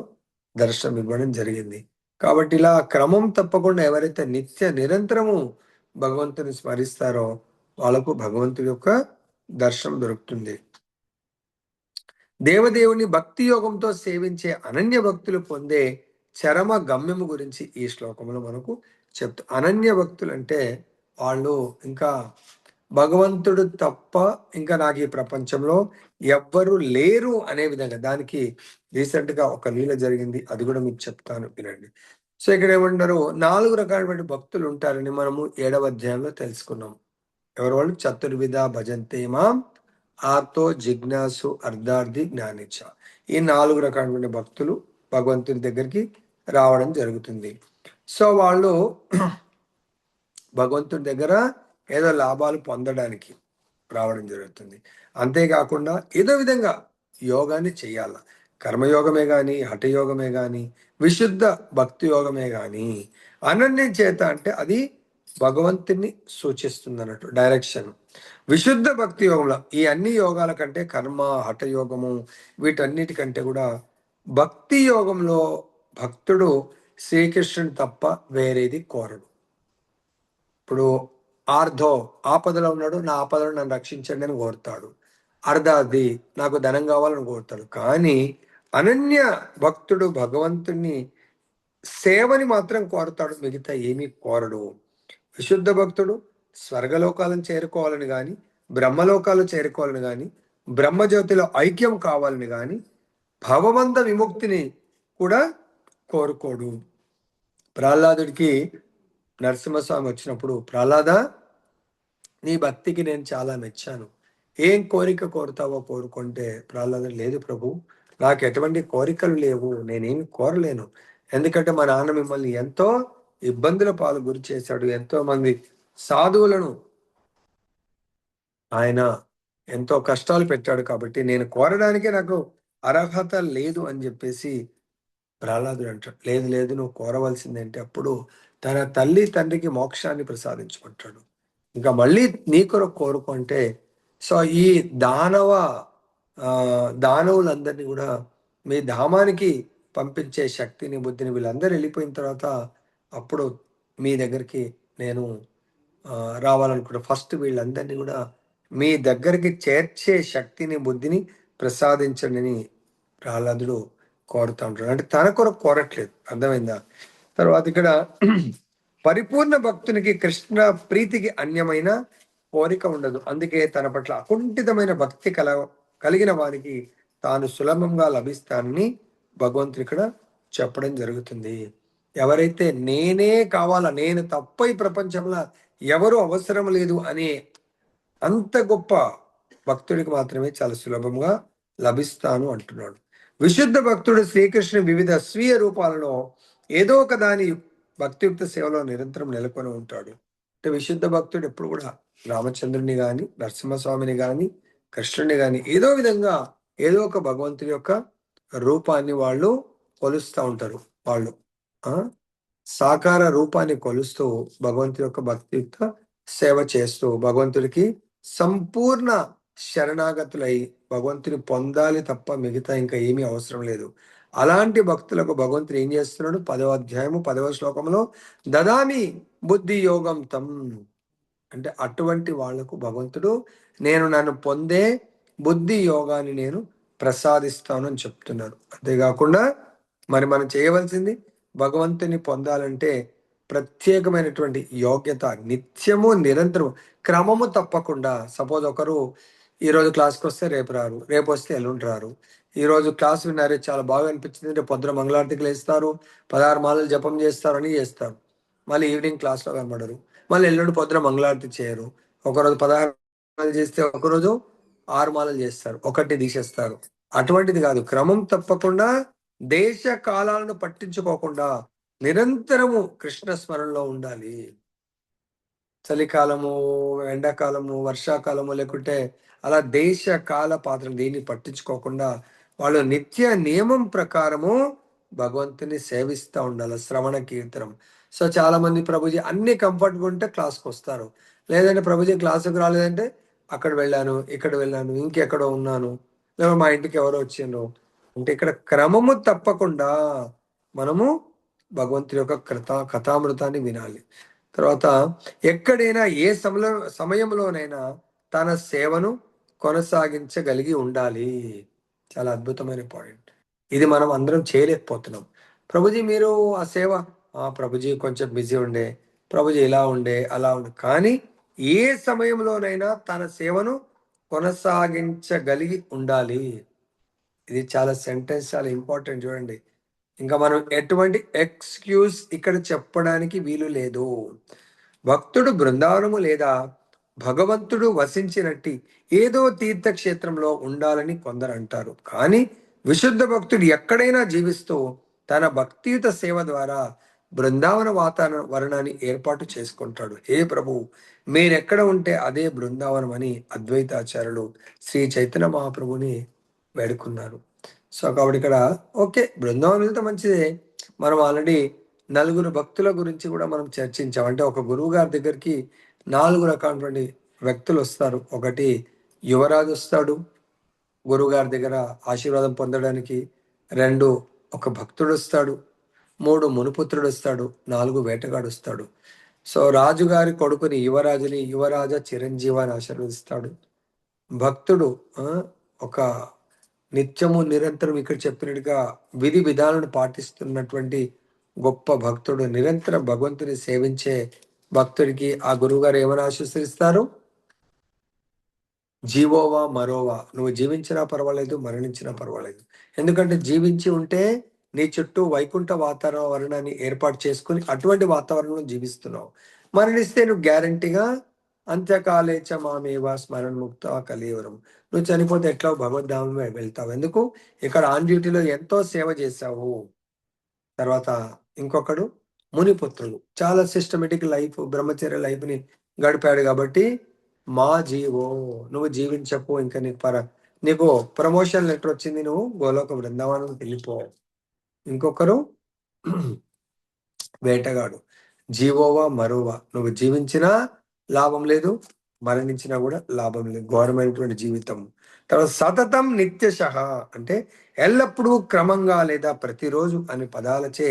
దర్శనం ఇవ్వడం జరిగింది. కాబట్టి ఇలా క్రమం తప్పకుండా ఎవరైతే నిత్య నిరంతరము భగవంతుని స్మరిస్తారో వాళ్ళకు భగవంతుడి యొక్క దర్శనం దొరుకుతుంది. దేవదేవుని భక్తి యోగంతో సేవించే అనన్య భక్తులు పొందే చరమ గమ్యము గురించి ఈ శ్లోకంలో మనకు చెప్తా. అనన్య భక్తులు అంటే వాళ్ళు ఇంకా భగవంతుడు తప్ప ఇంకా నాకు ఈ ప్రపంచంలో ఎవ్వరు లేరు అనే విధంగా. దానికి రీసెంట్ గా ఒక లీల జరిగింది, అది కూడా మీకు చెప్తాను, వినండి. సో ఇక్కడ ఏమంటారు, 4 రకాలైన భక్తులు ఉంటారని మనము 7వ అధ్యాయంలో తెలుసుకున్నాం. ఎవరు వాళ్ళు? చతుర్విధ భజంతే మాం ఆర్తో జిజ్ఞాసు అర్ధార్థి జ్ఞానిచ్చ. ఈ 4 రకాలైన భక్తులు భగవంతుని దగ్గరికి రావడం జరుగుతుంది. సో వాళ్ళు భగవంతుని దగ్గర ఏదో లాభాలు పొందడానికి రావడం జరుగుతుంది. అంతేకాకుండా ఏదో విధంగా యోగాన్ని చేయాల. కర్మయోగమే కానీ, హఠయోగమే కానీ, విశుద్ధ భక్తి యోగమే కానీ, అనన్యం చేత అంటే అది భగవంతుని సూచిస్తుంది అన్నట్టు, డైరెక్షన్. విశుద్ధ భక్తి యోగంలో ఈ అన్ని యోగాల కంటే, కర్మ హఠయోగము వీటన్నిటికంటే కూడా భక్తి యోగంలో భక్తుడు శ్రీకృష్ణుని తప్ప వేరేది కోరడు. ఇప్పుడు ఆర్ధో ఆపదలో ఉన్నాడు, నా ఆపదలో నన్ను రక్షించండి అని కోరుతాడు. అర్ధాది నాకు ధనం కావాలని కోరుతాడు. కానీ అనన్య భక్తుడు భగవంతుని సేవని మాత్రం కోరుతాడు, మిగతా ఏమీ కోరడు. విశుద్ధ భక్తుడు స్వర్గలోకాలను చేరుకోవాలని కానీ, బ్రహ్మలోకాలు చేరుకోవాలని కానీ, బ్రహ్మజ్యోతిలో ఐక్యం కావాలని కానీ, భవబంధ విముక్తిని కూడా కోరుకోడు. ప్రహ్లాదుడికి నరసింహస్వామి వచ్చినప్పుడు, ప్రహ్లాద నీ భక్తికి నేను చాలా మెచ్చాను, ఏం కోరిక కోరుతావో కోరుకుంటే, ప్రహ్లాదుడు లేదు ప్రభు, నాకు ఎటువంటి కోరికలు లేవు, నేనేమి కోరలేను. ఎందుకంటే మా నాన్న మిమ్మల్ని ఎంతో ఇబ్బందుల పాలు గురి చేశాడు, ఎంతో మంది సాధువులను ఆయన ఎంతో కష్టాలు పెట్టాడు, కాబట్టి నేను కోరడానికే నాకు అర్హత లేదు అని చెప్పేసి ప్రహ్లాదుడు అంటాడు. లేదు లేదు, నువ్వు కోరవలసిందేంటి? అప్పుడు తన తల్లి తండ్రికి మోక్షాన్ని ప్రసాదించమంటాడు. ఇంకా మళ్ళీ నీ కొరకు కోరుకుంటే, సో ఈ దానవ దానవులందరినీ కూడా మీ ధామానికి పంపించే శక్తిని, బుద్ధిని వీళ్ళందరూ వెళ్ళిపోయిన తర్వాత అప్పుడు మీ దగ్గరికి నేను రావాలనుకుంటా. ఫస్ట్ వీళ్ళందరినీ కూడా మీ దగ్గరికి చేర్చే శక్తిని, బుద్ధిని ప్రసాదించండి ప్రహ్లాదుడు కోరుతా ఉంటాడు. అంటే తన కొరకు కోరట్లేదు, అర్థమైందా? తర్వాత ఇక్కడ పరిపూర్ణ భక్తునికి కృష్ణ ప్రీతికి అన్యమైన కోరిక ఉండదు, అందుకే తన పట్ల అకుంఠితమైన భక్తి కలిగిన వారికి తాను సులభంగా లభిస్తానని భగవంతుడు ఇక్కడ చెప్పడం జరుగుతుంది. ఎవరైతే నేనే కావాలా, నేను తప్ప ఈ ప్రపంచంలో ఎవరు అవసరం లేదు అనే అంత గొప్ప భక్తుడికి మాత్రమే చాలా సులభంగా లభిస్తాను అంటున్నాడు. విశుద్ధ భక్తుడు శ్రీకృష్ణుని వివిధ స్వీయ రూపాలలో ఏదో ఒక దాని భక్తియుక్త సేవలో నిరంతరం నెలకొని ఉంటాడు. అంటే విశుద్ధ భక్తుడు ఎప్పుడు కూడా రామచంద్రుని గాని, నరసింహస్వామిని గాని, కృష్ణుని గాని ఏదో విధంగా ఏదో ఒక భగవంతుని యొక్క రూపాన్ని వాళ్ళు కొలుస్తూ ఉంటారు. వాళ్ళు సాకార రూపాన్ని కొలుస్తూ భగవంతుని యొక్క భక్తియుక్త సేవ చేస్తూ భగవంతుడికి సంపూర్ణ శరణాగతులై భగవంతుని పొందాలి తప్ప మిగతా ఇంకా ఏమీ అవసరం లేదు. అలాంటి భక్తులకు భగవంతుడు ఏం చేస్తున్నాడు? 10వ అధ్యాయము 10వ శ్లోకంలో దదామి బుద్ధి యోగం తం అంటే అటువంటి వాళ్లకు భగవంతుడు నేను నన్ను పొందే బుద్ధి యోగాన్ని నేను ప్రసాదిస్తాను అని చెప్తున్నారు. అంతేకాకుండా మరి మనం చేయవలసింది భగవంతుని పొందాలంటే ప్రత్యేకమైనటువంటి యోగ్యత, నిత్యము నిరంతరం క్రమము తప్పకుండా. సపోజ్ ఒకరు ఈరోజు క్లాస్కి వస్తే రేపు రారు, రేపు వస్తే ఎల్లుండి రారు. ఈరోజు క్లాస్ విన్నారే చాలా బాగా అనిపించింది, రేపు పొద్దున మంగళారతికి లేస్తారు, 16 మాలలు జపం చేస్తారు అని చేస్తారు, మళ్ళీ ఈవినింగ్ క్లాస్లో కనబడరు, మళ్ళీ ఎల్లుండి పొద్దున మంగళారతి చేయరు. ఒకరోజు 16 మాలలు చేస్తే ఒకరోజు 6 మాలలు చేస్తారు, ఒకటి తీసేస్తారు. అటువంటిది కాదు, క్రమం తప్పకుండా దేశ కాలాలను పట్టించుకోకుండా నిరంతరము కృష్ణ స్మరణలో ఉండాలి. చలికాలము, ఎండాకాలము, వర్షాకాలము లేకుంటే అలా దేశ కాల పాత్రలు దేన్ని పట్టించుకోకుండా వాళ్ళు నిత్య నియమం ప్రకారము భగవంతుని సేవిస్తా ఉండాలి. శ్రవణ కీర్తనం. సో చాలా మంది ప్రభుజీ అన్ని కంఫర్ట్‌గా ఉంటే క్లాస్‌కొస్తారు. లేదంటే ప్రభుజీ క్లాస్‌కి రాలేదంటే అక్కడ వెళ్ళాను, ఇక్కడ వెళ్ళాను, ఇంకెక్కడో ఉన్నాను. లేదా మా ఇంటికి ఎవరో వచ్చిండ్రు. అంటే ఇక్కడ క్రమము తప్పకుండా మనము భగవంతుని యొక్క కథామృతాన్ని వినాలి. తర్వాత ఎక్కడైనా ఏ సమయంలోనైనా తన సేవను కొనసాగించగలిగి ఉండాలి. చాలా అద్భుతమైన పాయింట్. ఇది మనం అందరం చేయలేకపోతున్నాం. ప్రభుజీ మీరు ఆ సేవ ప్రభుజీ కొంచెం బిజీ ఉండే, ప్రభుజీ ఇలా ఉండే, అలా ఉండే. కానీ ఏ సమయంలోనైనా తన సేవను కొనసాగించగలిగి ఉండాలి. ఇది చాలా సెంటెన్స్ చాలా ఇంపార్టెంట్ చూడండి. ఇంకా మనం ఎటువంటి ఎక్స్‌క్యూజ్ ఇక్కడ చెప్పడానికి వీలు లేదు. భక్తుడు బృందావనము లేదా భగవంతుడు వసించినట్టి ఏదో తీర్థక్షేత్రంలో ఉండాలని కొందరు అంటారు. కానీ విశుద్ధ భక్తుడు ఎక్కడైనా జీవిస్తూ తన భక్తియుత సేవ ద్వారా బృందావన వాతావరణాన్ని ఏర్పాటు చేసుకుంటాడు. హే ప్రభు, మీరెక్కడ ఉంటే అదే బృందావనం అని అద్వైతాచార్యులు శ్రీ చైతన్య మహాప్రభుని వేడుకున్నారు. సో కాబట్టి ఇక్కడ ఓకే, బృందావనం వెళ్తే మంచిదే. మనం ఆల్రెడీ నలుగురు భక్తుల గురించి కూడా మనం చర్చించాం. అంటే ఒక గురువు గారి దగ్గరికి 4 రకాలైనటువంటి వ్యక్తులు వస్తారు. ఒకటి యువరాజు వస్తాడు గురువు గారి దగ్గర ఆశీర్వాదం పొందడానికి. 2 ఒక భక్తుడు వస్తాడు. 3 మునిపుత్రుడు వస్తాడు. 4 వేటగాడు వస్తాడు. సో రాజుగారి కొడుకుని యువరాజుని యువరాజ చిరంజీవి అని ఆశీర్వదిస్తాడు. భక్తుడు ఒక నిత్యము నిరంతరం ఇక్కడ చెప్పినట్టుగా విధి విధాలను పాటిస్తున్నటువంటి గొప్ప భక్తుడు, నిరంతరం భగవంతుని సేవించే భక్తుడికి ఆ గురువుగారు ఏమని ఆశీస్సరిస్తారు? జీవోవా మరోవా, నువ్వు జీవించినా పర్వాలేదు, మరణించినా పర్వాలేదు. ఎందుకంటే జీవించి ఉంటే నీ చుట్టూ వైకుంఠ వాతావరణాన్ని ఏర్పాటు చేసుకుని అటువంటి వాతావరణంలో జీవిస్తున్నావు. మరణిస్తే నువ్వు గ్యారంటీగా అంత్యకాలేచ మామేవ స్మరణ ముక్త కలీవరం, నువ్వు చనిపోతే ఎట్లా భగవద్ధామమే వెళ్తావు. ఎందుకు? ఇక్కడ ఆన్ డ్యూటీలో ఎంతో సేవ చేశావు. తర్వాత ఇంకొకడు మునిపుత్రులు, చాలా సిస్టమేటిక్ లైఫ్, బ్రహ్మచర్య లైఫ్ ని గడిపాడు. కాబట్టి మా జీవో, నువ్వు జీవించపో, ఇంకా నీకు ప్రమోషన్ లెటర్ వచ్చింది, నువ్వు గోలోక బృందావనం వెళ్ళిపో. ఇంకొకరు వేటగాడు, జీవోవా మరోవా, నువ్వు జీవించినా లాభం లేదు, మరణించినా కూడా లాభం లేదు, ఘోరమైనటువంటి జీవితం. తర్వాత సతతం నిత్యశః అంటే ఎల్లప్పుడూ క్రమంగా లేదా ప్రతిరోజు అని పదాలచే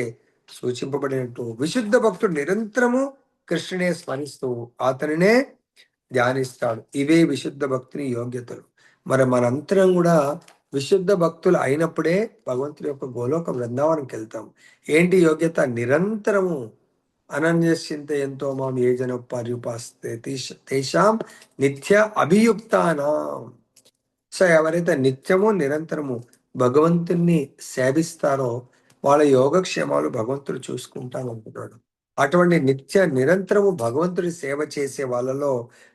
సూచింపబడినట్టు విశుద్ధ భక్తుడు నిరంతరము కృష్ణునే స్మరిస్తూ అతనినే ధ్యానిస్తాడు. ఇవే విశుద్ధ భక్తుని యోగ్యతలు. మరి మనంతరం కూడా విశుద్ధ భక్తులు అయినప్పుడే భగవంతుడి యొక్క గోలోక బృందావనంకి వెళ్తాం. ఏంటి యోగ్యత? నిరంతరము అనన్యశ్చింత ఎంతో మాం ఏ జన పర్యుపాస్తే తేషాం నిత్య అభియుక్తానాం. సో ఎవరైతే నిత్యము నిరంతరము భగవంతుణ్ణి సేవిస్తారో వాళ్ళ యోగక్షేమాలు భగవంతుడు చూసుకుంటాను అంటున్నాడు. అటువంటి నిత్య నిరంతరము భగవంతుడి సేవ చేసే వాళ్ళలో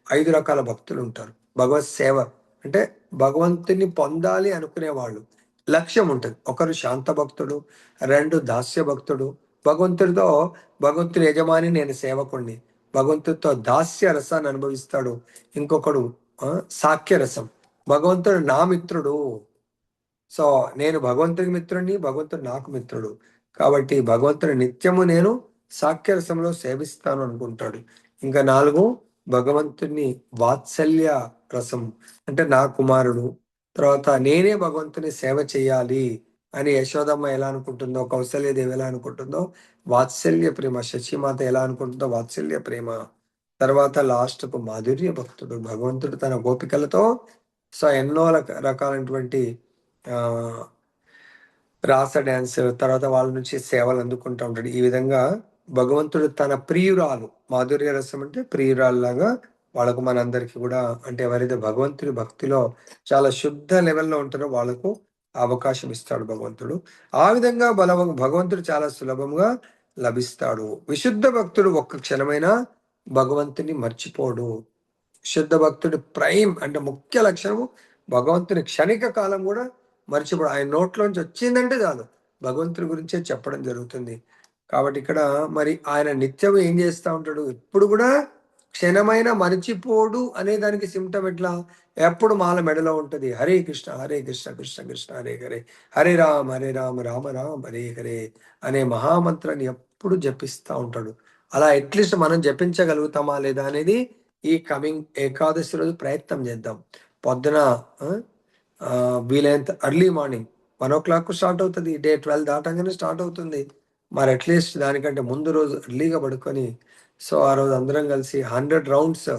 5 రకాల భక్తులు ఉంటారు. భగవత్ సేవ అంటే భగవంతుని పొందాలి అనుకునే వాళ్ళు. లక్ష్యం ఉంటుంది. ఒకరు శాంత భక్తుడు, 2 దాస్య భక్తుడు. భగవంతుడితో భగవంతుని యజమాని, నేను సేవకుణ్ణి, భగవంతుడితో దాస్య రసాన్ని అనుభవిస్తాడు. ఇంకొకడు సాఖ్య రసం, భగవంతుడు నా మిత్రుడు. సో నేను భగవంతుని మిత్రుడిని, భగవంతుడు నాకు మిత్రుడు. కాబట్టి భగవంతుని నిత్యము నేను సాఖ్యరసంలో సేవిస్తాను అనుకుంటాడు. ఇంకా 4 భగవంతుని వాత్సల్య రసం అంటే నా కుమారుడు. తర్వాత నేనే భగవంతుని సేవ చేయాలి అని యశోదమ్మ ఎలా అనుకుంటుందో, కౌసల్యదేవి ఎలా అనుకుంటుందో వాత్సల్య ప్రేమ, శశిమాత ఎలా అనుకుంటుందో వాత్సల్య ప్రేమ. తర్వాత లాస్ట్కు మాధుర్య భక్తుడు, భగవంతుడు తన గోపికలతో సో ఎన్నో రకాలైనటువంటి ఆ రాస డ్యాన్స్, తర్వాత వాళ్ళ నుంచి సేవలు అందుకుంటూ ఉంటాడు. ఈ విధంగా భగవంతుడు తన ప్రియురాలు, మాధుర్య రసం అంటే ప్రియురాల్లాగా వాళ్ళకు మనందరికీ కూడా, అంటే ఎవరైతే భగవంతుడి భక్తిలో చాలా శుద్ధ లెవెల్లో ఉంటారో వాళ్ళకు అవకాశం ఇస్తాడు భగవంతుడు. ఆ విధంగా భగవంతుడు చాలా సులభంగా లభిస్తాడు. విశుద్ధ భక్తుడు ఒక్క క్షణమైనా భగవంతుని మర్చిపోడు. శుద్ధ భక్తుడి ప్రైమ్ అంటే ముఖ్య లక్షణము భగవంతుని క్షణిక కాలం కూడా మర్చిపోడు. ఆయన నోట్లోంచి వచ్చిందంటే చాలు భగవంతుడి గురించే చెప్పడం జరుగుతుంది. కాబట్టి ఇక్కడ మరి ఆయన నిత్యం ఏం చేస్తూ ఉంటాడు? ఇప్పుడు కూడా క్షణమైన మరిచిపోడు అనే దానికి సిమ్టమ్ ఎట్లా? ఎప్పుడు మాల మెడలో ఉంటుంది. హరే కృష్ణ హరే కృష్ణ కృష్ణ కృష్ణ హరే హరే, హరే రామ రామ రామ హరే హరే అనే మహామంత్రాన్ని ఎప్పుడు జపిస్తూ ఉంటాడు. అలా అట్లీస్ట్ మనం జపించగలుగుతామా లేదా అనేది ఈ కమింగ్ ఏకాదశి రోజు ప్రయత్నం చేద్దాం. పొద్దున ఆ, ఆ, వీలైనంత ఎర్లీ మార్నింగ్ 1 o'clock స్టార్ట్ అవుతుంది. డే 12 దాటంగానే స్టార్ట్ అవుతుంది. మరి అట్లీస్ట్ దానికంటే ముందు రోజు ఎర్లీగా పడుకొని సో ఆ రోజు అందరం కలిసి 100 రౌండ్స్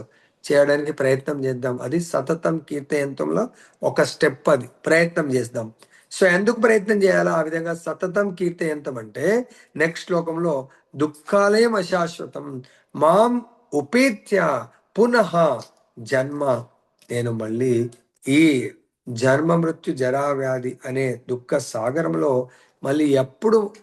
చేయడానికి ప్రయత్నం చేద్దాం. అది సతతం కీర్తయంత్రంలో ఒక స్టెప్, అది ప్రయత్నం చేద్దాం. సో ఎందుకు ప్రయత్నం చేయాలా? ఆ విధంగా సతతం కీర్తయంతం అంటే నెక్స్ట్ శ్లోకంలో దుఃఖాలయం అశాశ్వతం మాం ఉపేత్య పునః జన్మ, నేను మళ్ళీ ఈ జన్మ మృత్యు జరా వ్యాధి అనే దుఃఖ సాగరంలో మళ్ళీ ఎప్పుడు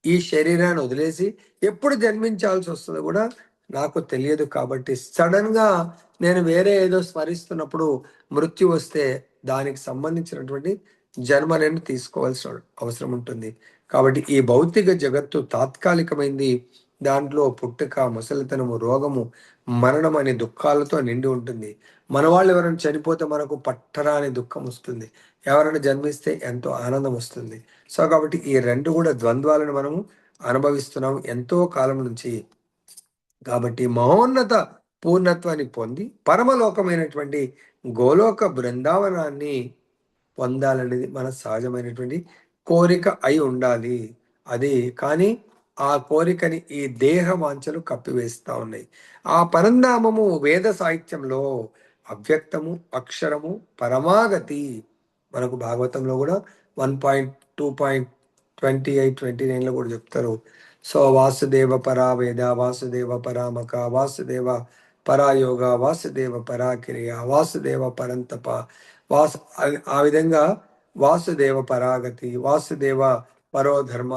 ఈ శరీరాన్ని వదిలేసి ఎప్పుడు జన్మించాల్సి వస్తుందో కూడా నాకు తెలియదు. కాబట్టి సడన్ గా నేను వేరే ఏదో స్మరిస్తున్నప్పుడు మృత్యు వస్తే దానికి సంబంధించినటువంటి జన్మ నేను తీసుకోవాల్సిన అవసరం ఉంటుంది. కాబట్టి ఈ భౌతిక జగత్తు తాత్కాలికమైంది. దాంట్లో పుట్టుక, ముసలితనము, రోగము, మరణం అనే దుఃఖాలతో నిండి ఉంటుంది. మన వాళ్ళు ఎవరైనా చనిపోతే మనకు పట్టరాని దుఃఖం వస్తుంది. ఎవరైనా జన్మిస్తే ఎంతో ఆనందం వస్తుంది. సో కాబట్టి ఈ రెండు కూడా ద్వంద్వాలను మనము అనుభవిస్తున్నాం ఎంతో కాలం నుంచి. కాబట్టి మహోన్నత పూర్ణత్వాన్ని పొంది పరమలోకమైనటువంటి గోలోక బృందావనాన్ని పొందాలనేది మన సహజమైనటువంటి కోరిక అయి ఉండాలి. అది కానీ ఆ కోరికని ఈ దేహ వాంఛలు కప్పివేస్తా ఉన్నాయి. ఆ పరంధామము వేద సాహిత్యంలో అవ్యక్తము, అక్షరము, పరమాగతి. మనకు భాగవతంలో కూడా 1.2.28-29లో కూడా చెప్తారు. సో వాసుదేవ పరా వేద, వాసుదేవ పరామక, వాసుదేవ పరాయోగ, వాసుదేవ పరాకిరియ, వాసుదేవ పరంతప, ఆ విధంగా వాసుదేవ పరాగతి, వాసుదేవ పరోధర్మ.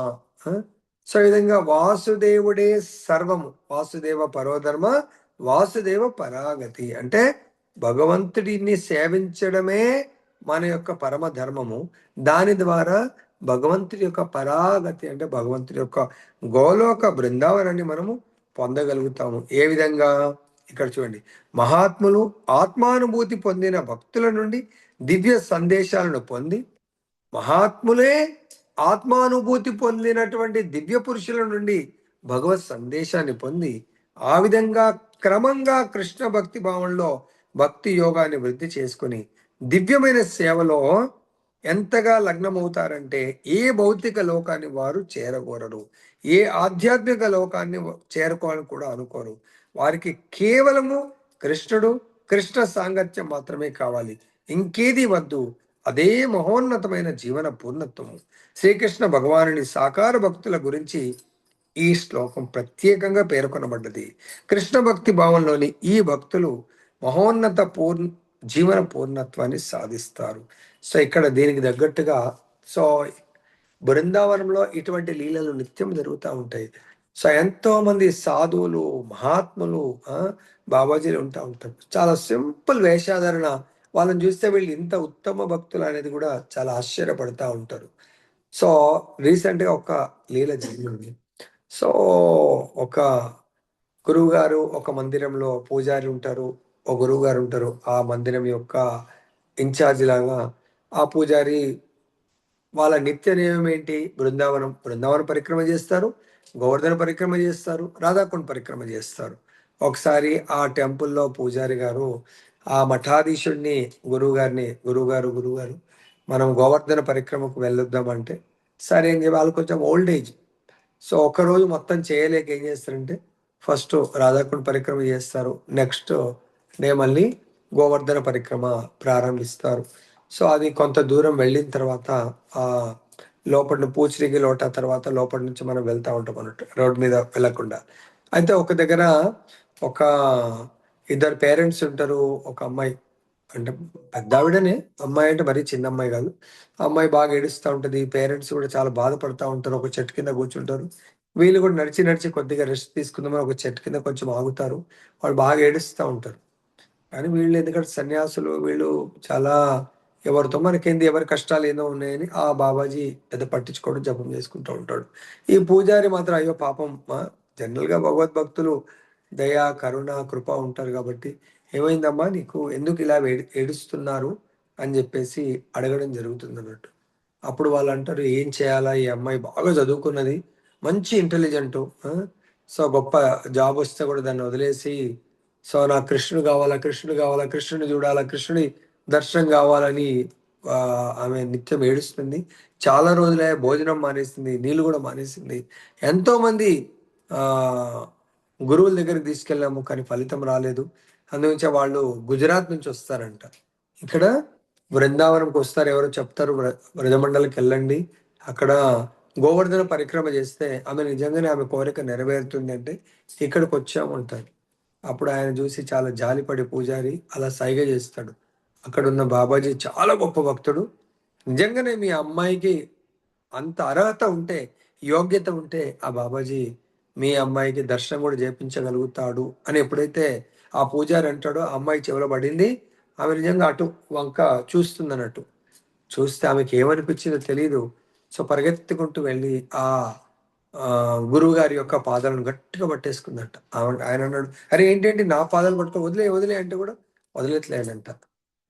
ఆ? సో ఈ విధంగా వాసుదేవుడే సర్వము, వాసుదేవ పరోధర్మ, వాసుదేవ పరాగతి అంటే భగవంతుడిని సేవించడమే మన యొక్క పరమ ధర్మము. దాని ద్వారా భగవంతుడి యొక్క పరాగతి అంటే భగవంతుడి యొక్క గోలోక బృందావనాన్ని మనము పొందగలుగుతాము. ఏ విధంగా? ఇక్కడ చూడండి, మహాత్ములు ఆత్మానుభూతి పొందిన భక్తుల నుండి దివ్య సందేశాలను పొంది, మహాత్ములే ఆత్మానుభూతి పొందినటువంటి దివ్య పురుషుల నుండి భగవత్ సందేశాన్ని పొంది, ఆ విధంగా క్రమంగా కృష్ణ భక్తి భావంలో భక్తి యోగాన్ని వృద్ధి చేసుకుని దివ్యమైన సేవలో ఎంతగా లగ్నమవుతారంటే ఏ భౌతిక లోకాన్ని వారు చేరగోరరు, ఏ ఆధ్యాత్మిక లోకాన్ని చేరుకోవాలని కూడా అనుకోరు. వారికి కేవలము కృష్ణుడు, కృష్ణ సాంగత్యం మాత్రమే కావాలి, ఇంకేది వద్దు. అదే మహోన్నతమైన జీవన పూర్ణత్వము. శ్రీకృష్ణ భగవానుని సాకార భక్తుల గురించి ఈ శ్లోకం ప్రత్యేకంగా పేర్కొనబడ్డది. కృష్ణ భక్తి భావంలోని ఈ భక్తులు మహోన్నత జీవన పూర్ణత్వాన్ని సాధిస్తారు. సో ఇక్కడ దీనికి తగ్గట్టుగా సో బృందావనంలో ఇటువంటి లీలలు నిత్యం జరుగుతూ ఉంటాయి. సో ఎంతో మంది సాధువులు, మహాత్ములు, బాబాజీలు ఉంటారు. చాలా సింపుల్ వేషాధారణ. వాళ్ళని చూస్తే వీళ్ళు ఇంత ఉత్తమ భక్తులు అనేది కూడా చాలా ఆశ్చర్యపడతా ఉంటారు. సో రీసెంట్గా ఒక లీల జరిగింది. సో ఒక గురువు గారు ఒక మందిరంలో పూజారి ఉంటారు, ఒక గురువు గారు ఉంటారు. ఆ మందిరం యొక్క ఇన్ఛార్జ్ లాగా ఆ పూజారి వాళ్ళ నిత్య నియమం ఏంటి? బృందావన పరిక్రమ చేస్తారు, గోవర్ధన పరిక్రమ చేస్తారు, రాధాకుండ పరిక్రమ చేస్తారు. ఒకసారి ఆ టెంపుల్లో పూజారి గారు ఆ మఠాధీశుడిని, గురువుగారు మనం గోవర్ధన పరిక్రమకు వెళ్ళొద్దామంటే సరే అని చెప్పి, వాళ్ళు కొంచెం ఓల్డ్ ఏజ్. సో ఒక్కరోజు మొత్తం చేయలేక ఏం చేస్తారంటే ఫస్ట్ రాధాకుండ పరిక్రమ చేస్తారు, నెక్స్ట్ డే మళ్ళీ గోవర్ధన పరిక్రమ ప్రారంభిస్తారు. సో అది కొంత దూరం వెళ్ళిన తర్వాత ఆ లోపల పూచిరికి లోట తర్వాత లోపల నుంచి మనం వెళ్తా ఉంటాం అన్నట్టు, రోడ్ మీద వెళ్ళకుండా. అయితే ఒక దగ్గర ఒక ఇద్దరు పేరెంట్స్ ఉంటారు. ఒక అమ్మాయి అంటే పెద్ద ఆవిడనే, అమ్మాయి అంటే మరీ చిన్న అమ్మాయి కాదు. అమ్మాయి బాగా ఏడుస్తూ ఉంటుంది, పేరెంట్స్ కూడా చాలా బాధపడతా ఉంటారు. ఒక చెట్టు కింద కూర్చుంటారు. వీళ్ళు కూడా నడిచి నడిచి కొద్దిగా రెస్ట్ తీసుకుందామని ఒక చెట్టు కింద కొంచెం ఆగుతారు. వాళ్ళు బాగా ఏడుస్తూ ఉంటారు. కానీ వీళ్ళు ఎందుకంటే సన్యాసులు, వీళ్ళు చాలా ఎవరితో మనకేంది, ఎవరి కష్టాలు ఏదో ఉన్నాయని ఆ బాబాజీ పెద్ద పట్టించుకోవడం, జపం చేసుకుంటూ ఉంటాడు. ఈ పూజారి మాత్రం అయ్యో పాపం, జనరల్గా భగవద్భక్తులు దయ, కరుణ, కృప ఉంటారు కాబట్టి, "ఏమైందమ్మా నీకు? ఎందుకు ఇలా ఏడుస్తున్నారు?" అని జెప్పేసి అడగడం జరుగుతుందన్నట్టు. అప్పుడు వాళ్ళంటారు, "ఏం చేయాలా? ఈ అమ్మాయి బాగా చదువుకున్నది. మంచి ఇంటెలిజెంటు. ఆ! సో, గొప్ప జాబొస్తే గూడా దాన్ని వదిలేసి, సో, నాకు కృష్ణుడు గావాలా, కృష్ణుడు గావాలా, కృష్ణుడిని జూడాలా, కృష్ణుడి దర్శనం గావాలని" ఆమె నిత్యం ఏడుస్తుంది. చాలా రోజులే భోజనం మానేసింది. నీళ్ళు గూడా మానేసింది. ఎంతోమంది ఆహ్, గురువుల దగ్గరికి తీసుకెళ్ళాము. కానీ ఫలితం రాలేదు. అందుగురించే వాళ్ళు గుజరాత్ నుంచి వస్తారంట. ఇక్కడ బృందావనంకొస్తారు. ఎవరో చెప్తారు వ్రజమండలికెళ్ళండి. అక్కడ గోవర్ధన పరిక్రమ చేస్తే ఆమె నిజంగానే ఆమె కోరిక నెరవేరుతుంది అంటే, ఇక్కడికొచ్చాము అంటారు. అప్పుడు ఆయన చూసి చాలా జాలిపడి పూజారి అలా సైగ చేస్తాడు. అక్కడున్న బాబాజీ చాలా గొప్ప భక్తుడు. నిజంగానే మీ అమ్మాయికి అంత అర్హత ఉంటే, యోగ్యత ఉంటే ఆ బాబాజీ మీ అమ్మాయికి దర్శనం గూడా చేపించగలుగుతాడు అని ఎప్పుడైతే ఆ పూజారి అంటాడో, ఆ అమ్మాయి చెవిలో పడింది. ఆమె నిజంగా అటు వంక చూస్తుందన్నట్టు. చూస్తే ఆమెకేమనిపించిందో తెలీదు. సో, పరిగెత్తుకుంటూ వెళ్ళి గురువుగారి యొక్క పాదాలను గట్టిగా పట్టేసుకుందంట. ఆయనన్నాడు, "అరే! ఏంటేంటి నా పాదాలు పట్టుకొని వదిలేయి, వదిలేయి" అంటే కూడా వదలట్లేడంట.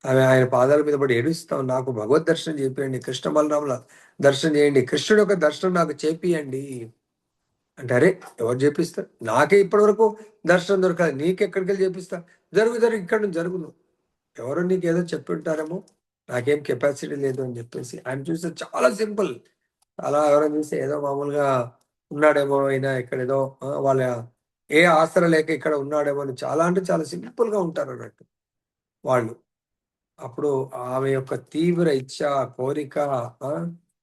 ఆమె ఆయన పాదాల మీద పడి ఏడుస్తా "నాకు భగవద్ దర్శనం చేపియండి. కృష్ణ బలరాముల దర్శనం చేయండి. కృష్ణుడి యొక్క దర్శనం నాకు చేపియండి" అంటే, "అరే! ఎవరు చేపిస్తారు? నాకే ఇప్పటివరకు దర్శనం దొరకలేదు. నీకెక్కడికెళ్ళి చేపిస్తా? జరుగు, జరుగు ఇక్కడి నుంచి జరుగు నువ్వు. ఎవరో నీకేదో చెప్పుంటారేమో. నాకేం కెపాసిటీ లేదు" అని చెప్పేసి. ఆయన చూస్తే చాలా సింపుల్. అలా ఎవరైనా చూస్తే ఏదో మామూలుగా ఉన్నాడేమో ఈయన ఇక్కడేదో వాళ్ళ ఏ ఆసరా లేక ఇక్కడ ఉన్నాడేమో అని చాలా అంటే చాలా సింపుల్‌గా ఉంటారన్నట్టు వాళ్ళు. అప్పుడు ఆమె యొక్క తీవ్ర ఇచ్చ, కోరిక ఆ!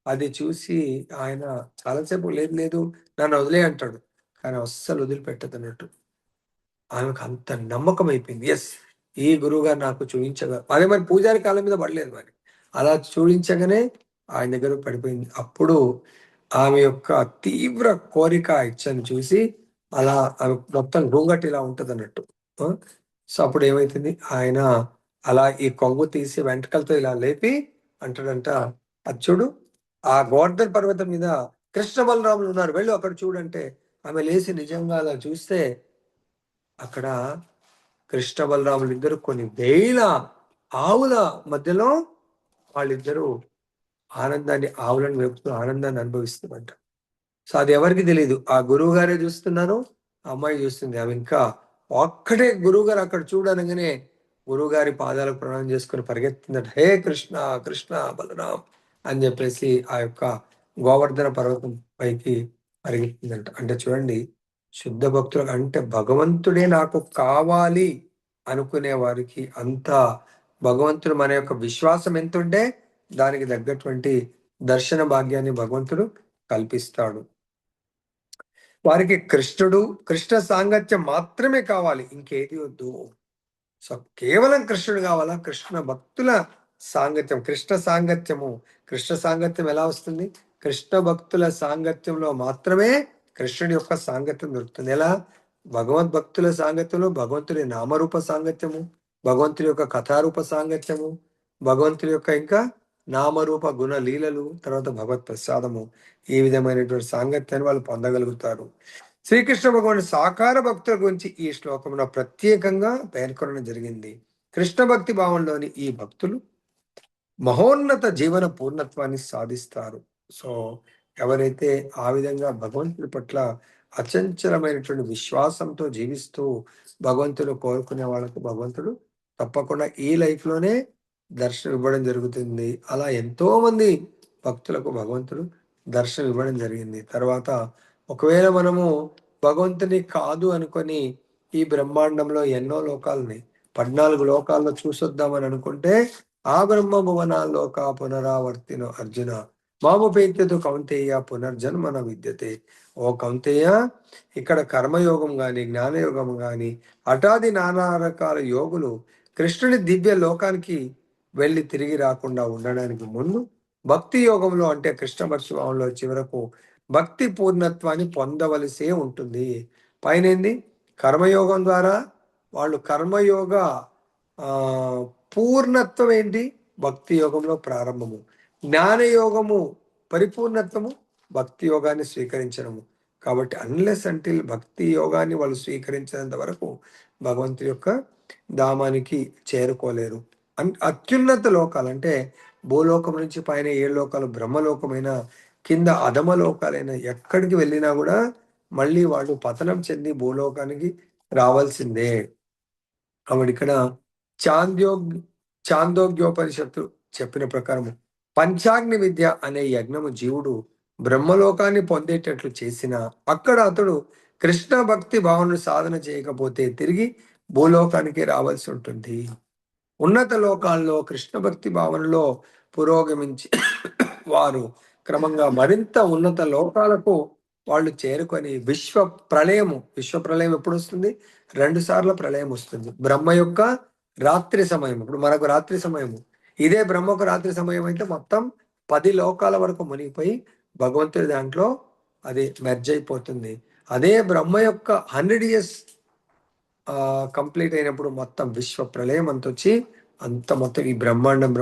అది చూసి ఆయన చాలా సేపు లేదు లేదు నన్ను వదిలేయి అంటాడు. కానీ అస్సలు వదిలిపెట్టదన్నట్టు. ఆమెకు అంత నమ్మకం అయిపోయింది. యెస్! ఈ గురువుగారు నాకు అదే మరి పూజారి కాళ్ళ మీద పడలేదు మరి. అలా చూయించగానే ఆయన దగ్గర పడిపోయింది. అప్పుడు ఆమె యొక్క తీవ్ర కోరిక, ఇచ్చను చూసి అలా ఆమె మొత్తం గోంగటి ఇలా ఉంటదన్నట్టు. ఆ! సో, అప్పుడు ఏమైతుంది ఆయన అలా ఈ కొంగు తీసి వెంట్రుకలతో ఇలా లేపి అంటాడంట, "అది చూడు ఆ గోవర్ధన పర్వతం మీద కృష్ణ బలరాములు ఉన్నారు. వెళ్ళు అక్కడ చూడంటే" ఆమె లేసి నిజంగా అలా చూస్తే అక్కడ కృష్ణ బలరాములిద్దరూ కొన్ని వేల ఆవుల మధ్యలో వాళ్ళిద్దరూ ఆవులను మేపుతూ ఆనందాన్ని అనుభవిస్తుందంట. సో, అది ఎవరికీ తెలీదు. ఆ గురువుగారే జూస్తున్నారు. ఆ అమ్మాయి జూస్తుంది. ఆమె ఇంకా ఒక్కటే గురువుగారు అక్కడ చూడనంగానే గురువుగారి పాదాలకు ప్రణామం చేసుకొని పరిగెత్తిందట. "హే కృష్ణ, కృష్ణ, బలరాం" అని జెప్పేసి ఆ యొక్క గోవర్ధన పర్వతం పైకి పరిగెత్తిందంట. అంటే చూడండి, శుద్ధ భక్తులకు అంటే భగవంతుడే నాకు కావాలి అనుకునే వారికి అంత భగవంతుడు మన యొక్క విశ్వాసం ఎంతుంటే దానికి తగ్గటువంటి దర్శన భాగ్యాన్ని భగవంతుడు కల్పిస్తాడు. వారికి కృష్ణుడు, కృష్ణ సాంగత్యం మాత్రమే కావాలి. ఇంకేది వద్దు. సో, కేవలం కృష్ణుడు కావాలా? కృష్ణ భక్తుల సాంగత్యం, కృష్ణ సాంగత్యము. కృష్ణ సాంగత్యం ఎలా వస్తుంది? కృష్ణ భక్తుల సాంగత్యంలో మాత్రమే కృష్ణుడి యొక్క సాంగత్యం దొరుకుతుంది. ఎలా? భగవద్భక్తుల సాంగత్యంలో భగవంతుడి నామరూప సాంగత్యము, భగవంతుడి యొక్క కథారూప సాంగత్యము, భగవంతుడి యొక్క ఇంకా నామరూప గుణ లీలలు, తర్వాత భగవత్ ప్రసాదము. ఈ విధమైనటువంటి సాంగత్యాన్ని వాళ్ళు పొందగలుగుతారు. శ్రీకృష్ణ భగవానుడి సాకార భక్తుల గురించి ఈ శ్లోకంలో ప్రత్యేకంగా పేర్కొనడం జరిగింది. కృష్ణ భక్తి భావంలోని ఈ భక్తులు మహోన్నత జీవన పూర్ణత్వాన్ని సాధిస్తారు. సో, ఎవరైతే ఆ విధంగా భగవంతుడి పట్ల అచంచలమైనటువంటి విశ్వాసంతో జీవిస్తూ భగవంతుడు కోరుకునే వాళ్ళకు భగవంతుడు తప్పకుండా ఈ లైఫ్‌లోనే దర్శనం ఇవ్వడం జరుగుతుంది. అలా ఎంతోమంది భక్తులకు భగవంతుడు దర్శనం ఇవ్వడం జరిగింది. తర్వాత ఒకవేళ మనము భగవంతుని కాదు అనుకోని ఈ బ్రహ్మాండంలో ఎన్నో లోకాలున్నాయి. 14 లోకాల్లో చూసొద్దామని అనుకుంటే ఆ బ్రహ్మ భువనాల్లోక పునరావర్తినో అర్జున మాముపేత్యతు కౌంతేయ పునర్జన్మన విద్యతే. ఓ కౌంతేయ, ఇక్కడ కర్మయోగం గాని, జ్ఞానయోగం గాని, హఠాది నానా రకాల యోగులు కృష్ణుని దివ్య లోకానికి వెళ్ళి తిరిగి రాకుండా ఉండడానికి ముందు భక్తి యోగంలో అంటే కృష్ణ భక్తిభావంలో చివరకు భక్తి పూర్ణత్వాన్ని పొందవలసే ఉంటుంది. పైనేంది కర్మయోగం ద్వారా వాళ్ళు కర్మయోగ ఆహ్, పూర్ణత్వం ఏంటి? భక్తి యోగంలో ప్రారంభము. జ్ఞానయోగము పరిపూర్ణత్వము భక్తి యోగాన్ని స్వీకరించడము. కాబట్టి అన్లెస్ అంటిల్ భక్తి యోగాన్ని వాళ్ళు స్వీకరించేంత వరకు భగవంతుడి యొక్క ధామానికి చేరుకోలేరు. అత్యున్నత లోకాలు అంటే భూలోకం నుంచి పైన 7 లోకాలు బ్రహ్మలోకమైన, కింద అధమ లోకాలైన ఎక్కడికి వెళ్ళినా కూడా మళ్ళీ వాళ్ళు పతనం చెంది భూలోకానికి రావాల్సిందే. కాబట్టి ఇక్కడ చాంద్యోగ్ చాందోగ్యోపనిషత్తు చెప్పిన ప్రకారం పంచాగ్ని విద్య అనే యజ్ఞము జీవుడు బ్రహ్మలోకాన్ని పొందేటట్లు చేసిన అక్కడ అతడు కృష్ణ భక్తి భావనను సాధన చేయకపోతే తిరిగి భూలోకానికి రావాల్సి ఉంటుంది. ఉన్నత లోకాల్లో కృష్ణ భక్తి భావనలో పురోగమించి వారు క్రమంగా మరింత ఉన్నత లోకాలకు వాళ్ళు చేరుకొని విశ్వ ప్రళయం ఎప్పుడు వస్తుంది? 2 సార్లు ప్రళయం వస్తుంది. బ్రహ్మ యొక్క రాత్రి సమయం, ఇప్పుడు మనకు రాత్రి సమయము, ఇదే బ్రహ్మకు రాత్రి సమయం అయితే మొత్తం 10 లోకాల వరకు మునిగిపోయి భగవంతుడి దాంట్లో అది మెర్జ్ అయిపోతుంది. అదే బ్రహ్మ యొక్క 100 ఇయర్స్ కంప్లీట్ అయినప్పుడు మొత్తం విశ్వ ప్రళయం అంత వచ్చి అంత మొత్తం ఈ బ్రహ్మాండం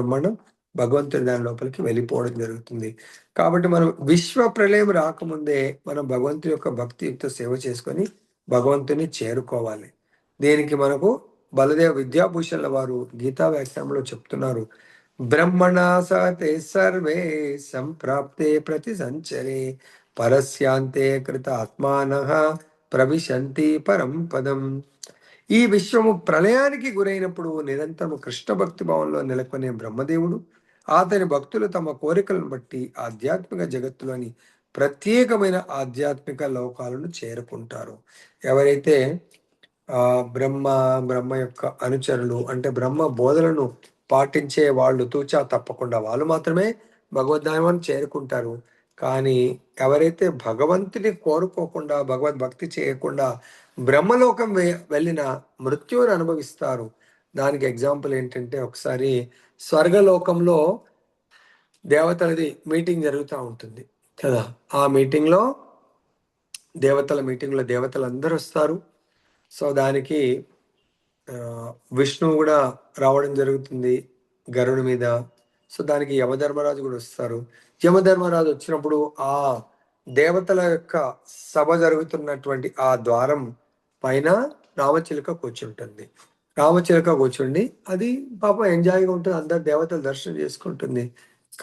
భగవంతుడి దాని లోపలికి వెళ్ళిపోవడం జరుగుతుంది. కాబట్టి మనం విశ్వ ప్రళయం రాకముందే మనం భగవంతుడి యొక్క భక్తియుక్త సేవ చేసుకొని భగవంతుని చేరుకోవాలి. దీనికి మనకు బలదేవ విద్యాభూషణ్ల వారు గీతా వ్యాఖ్యానంలో చెప్తున్నారు, బ్రహ్మణ సతే సర్వే సంప్రాప్తే ప్రతి సంచరే పరస్యాంతే కృత ఆత్మానః ప్రవిశంతి పరం పదం. ఈ విశ్వము ప్రళయానికి గురైనప్పుడు నిరంతరము కృష్ణ భక్తి భావంలో నెలకొనే బ్రహ్మదేవుడు అతని భక్తులు తమ కోరికలను బట్టి ఆధ్యాత్మిక జగత్తులోని ప్రత్యేకమైన ఆధ్యాత్మిక లోకాలను చేరుకుంటారు. ఎవరైతే బ్రహ్మ యొక్క అనుచరులు అంటే బ్రహ్మ బోధలను పాటించే వాళ్ళు తూచా తప్పకుండా వాళ్ళు మాత్రమే భగవద్ధామాన్ని చేరుకుంటారు. కానీ ఎవరైతే భగవంతుని కోరుకోకుండా భగవద్భక్తి చేయకుండా బ్రహ్మలోకం వెళ్ళిన మృత్యువుని అనుభవిస్తారు. దానికి ఎగ్జాంపుల్ ఏంటంటే, ఒకసారి స్వర్గలోకంలో దేవతలది మీటింగ్ జరుగుతూ ఉంటుంది కదా. ఆ మీటింగ్లో దేవతలు అందరూ వస్తారు. సో దానికి విష్ణువు కూడా రావడం జరుగుతుంది గరుడు మీద. సో దానికి యమధర్మరాజు కూడా వస్తారు. యమధర్మరాజు వచ్చినప్పుడు ఆ దేవతల యొక్క సభ జరుగుతున్నటువంటి ఆ ద్వారం పైన రామచిలుక కూర్చుంటుంది. రామచిలుక కూర్చుండి అది పాపం ఎంజాయ్గా ఉంటుంది, అందరు దేవతలు దర్శనం చేసుకుంటుంది.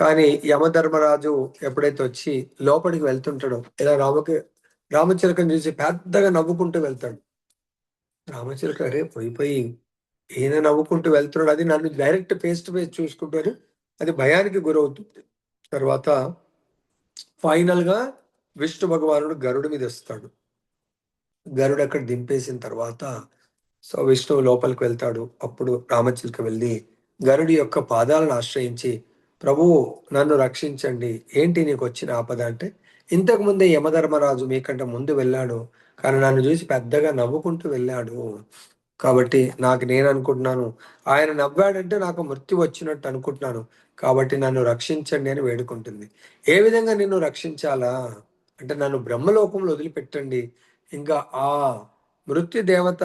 కానీ యమధర్మరాజు ఎప్పుడైతే వచ్చి లోపలికి వెళ్తుంటాడో ఇలా రామచిలుకని చూసి పెద్దగా నవ్వుకుంటూ వెళ్తాడు. రామచిలుక అరే పోయి ఈయన నవ్వుకుంటూ వెళ్తున్నాడు, అది నన్ను డైరెక్ట్ ఫేస్ టు ఫేస్ చూసుకుంటాడు, అది భయానికి గురవుతుంది. తర్వాత ఫైనల్ గా విష్ణు భగవానుడు గరుడు మీద వస్తాడు. గరుడు అక్కడ దింపేసిన తర్వాత సో విష్ణువు లోపలికి వెళ్తాడు. అప్పుడు రామచిలుక వెళ్ళి గరుడి యొక్క పాదాలను ఆశ్రయించి, ప్రభువు నన్ను రక్షించండి, ఏంటి నీకు వచ్చిన ఆపద అంటే, ఇంతకు ముందే యమధర్మరాజు మీకంటే ముందు వెళ్ళాడు, కానీ నన్ను చూసి పెద్దగా నవ్వుకుంటూ వెళ్ళాడు. కాబట్టి నేను అనుకుంటున్నాను ఆయన నవ్వాడంటే నాకు మృత్యు వచ్చినట్టు అనుకుంటున్నాను, కాబట్టి నన్ను రక్షించండి అని వేడుకుంటుంది. ఏ విధంగా నిన్ను రక్షించాలా అంటే, నన్ను బ్రహ్మలోకంలో వదిలిపెట్టండి, ఇంకా ఆ మృత్యు దేవత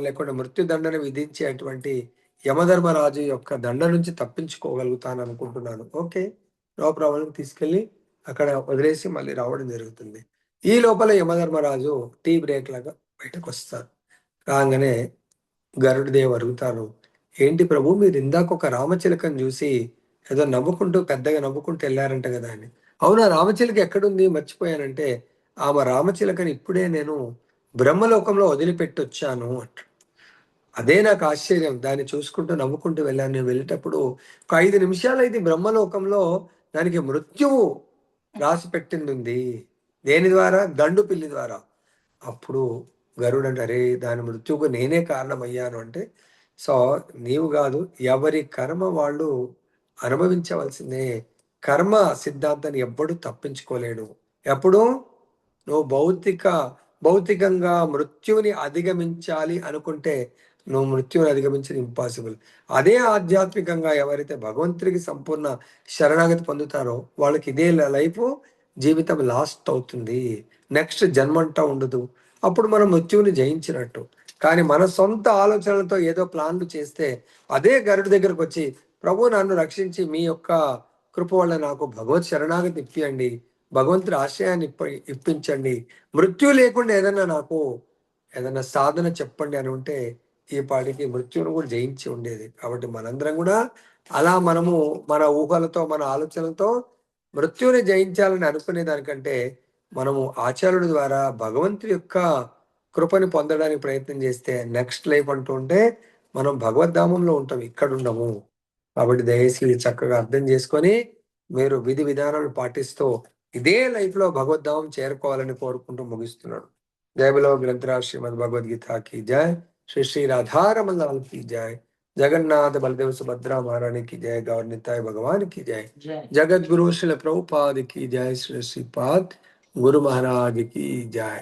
లేకుండా మృత్యు దండను విధించేటువంటి యమధర్మరాజు యొక్క దండ నుంచి తప్పించుకోగలుగుతాను అనుకుంటున్నాను. ఓకే, నో ప్రాబ్లం, తీసుకెళ్ళి అక్కడ వదిలేసి మళ్ళీ రావడం జరుగుతుంది. ఈ లోపల యమధర్మరాజు టీ బ్రేక్ లాగా బయటకు వస్తారు. రాగానే గరుడదేవ్ అడుగుతారు, ఏంటి ప్రభు మీరు ఇందాక ఒక రామచిలకను చూసి ఏదో నవ్వుకుంటూ పెద్దగా నవ్వుకుంటూ వెళ్ళారంట కదా అని. అవునా, రామచిలక ఎక్కడుంది మర్చిపోయానంటే, ఆమె రామచిలకని ఇప్పుడే నేను బ్రహ్మలోకంలో వదిలిపెట్టి వచ్చాను అంట. అదే నాకు ఆశ్చర్యం, దాన్ని చూసుకుంటూ నవ్వుకుంటూ వెళ్ళాను. నేను వెళ్ళేటప్పుడు ఒక 5 నిమిషాలు అయితే బ్రహ్మలోకంలో దానికి మృత్యువు రాసి పెట్టింది ఉంది. దేని ద్వారా? గండు పిల్లి ద్వారా. అప్పుడు గరుడు అంటే, అరే దాని మృత్యువుకు నేనే కారణమయ్యాను అంటే, సో నీవు కాదు, ఎవరి కర్మ వాళ్ళు అనుభవించవలసిందే. కర్మ సిద్ధాంతాన్ని ఎవ్వడు తప్పించుకోలేడు. ఎప్పుడు నువ్వు భౌతికంగా మృత్యువుని అధిగమించాలి అనుకుంటే నువ్వు మృత్యువుని అధిగమించడం ఇంపాసిబుల్. అదే ఆధ్యాత్మికంగా ఎవరైతే భగవంతుడికి సంపూర్ణ శరణాగతి పొందుతారో వాళ్ళకి ఇదే లైఫ్ జీవితం లాస్ట్ అవుతుంది, నెక్స్ట్ జన్మంటా ఉండదు. అప్పుడు మనం మృత్యువుని జయించినట్టు. కానీ మన సొంత ఆలోచనలతో ఏదో ప్లాన్లు చేస్తే అదే గరుడి దగ్గరకు వచ్చి, ప్రభు నన్ను రక్షించి మీ యొక్క కృప వల్ల నాకు భగవత్ శరణాగతి ఇప్పియండి, భగవంతుడి ఆశయాన్ని ఇప్పించండి. మృత్యు లేకుండా ఏదైనా సాధన చెప్పండి అని ఉంటే ఈ పాటికి మృత్యువును కూడా జయించి ఉండేది. కాబట్టి మనందరం కూడా అలా మనము మన ఊహలతో, మన ఆలోచనలతో మృత్యువుని జయించాలని అనుకునే దానికంటే మనము ఆచార్యుడి ద్వారా భగవంతుడి యొక్క కృపని పొందడానికి ప్రయత్నం చేస్తే నెక్స్ట్ లైఫ్ అంటూ ఉంటే మనం భగవద్ధామంలో ఉంటాం, ఇక్కడ ఉండము. కాబట్టి దయచేసి ఇది చక్కగా అర్థం చేసుకొని మీరు విధి విధానాలు పాటిస్తూ ఇదే లైఫ్ లో భగవద్ధామం చేరుకోవాలని కోరుకుంటూ ముగిస్తున్నాడు. జయ బలో గ్రంథరాజ్ శ్రీమద్ భగవద్గీత की जय, श्री श्री राधा रमन लाल की जय, जगन्नाथ बलदेव सुभद्रा महारानी की जय, गौर निताय भगवान की जय, जगत गुरु श्री प्रभुपाद की जय, श्री श्रीपाद गुरु महाराज की जय।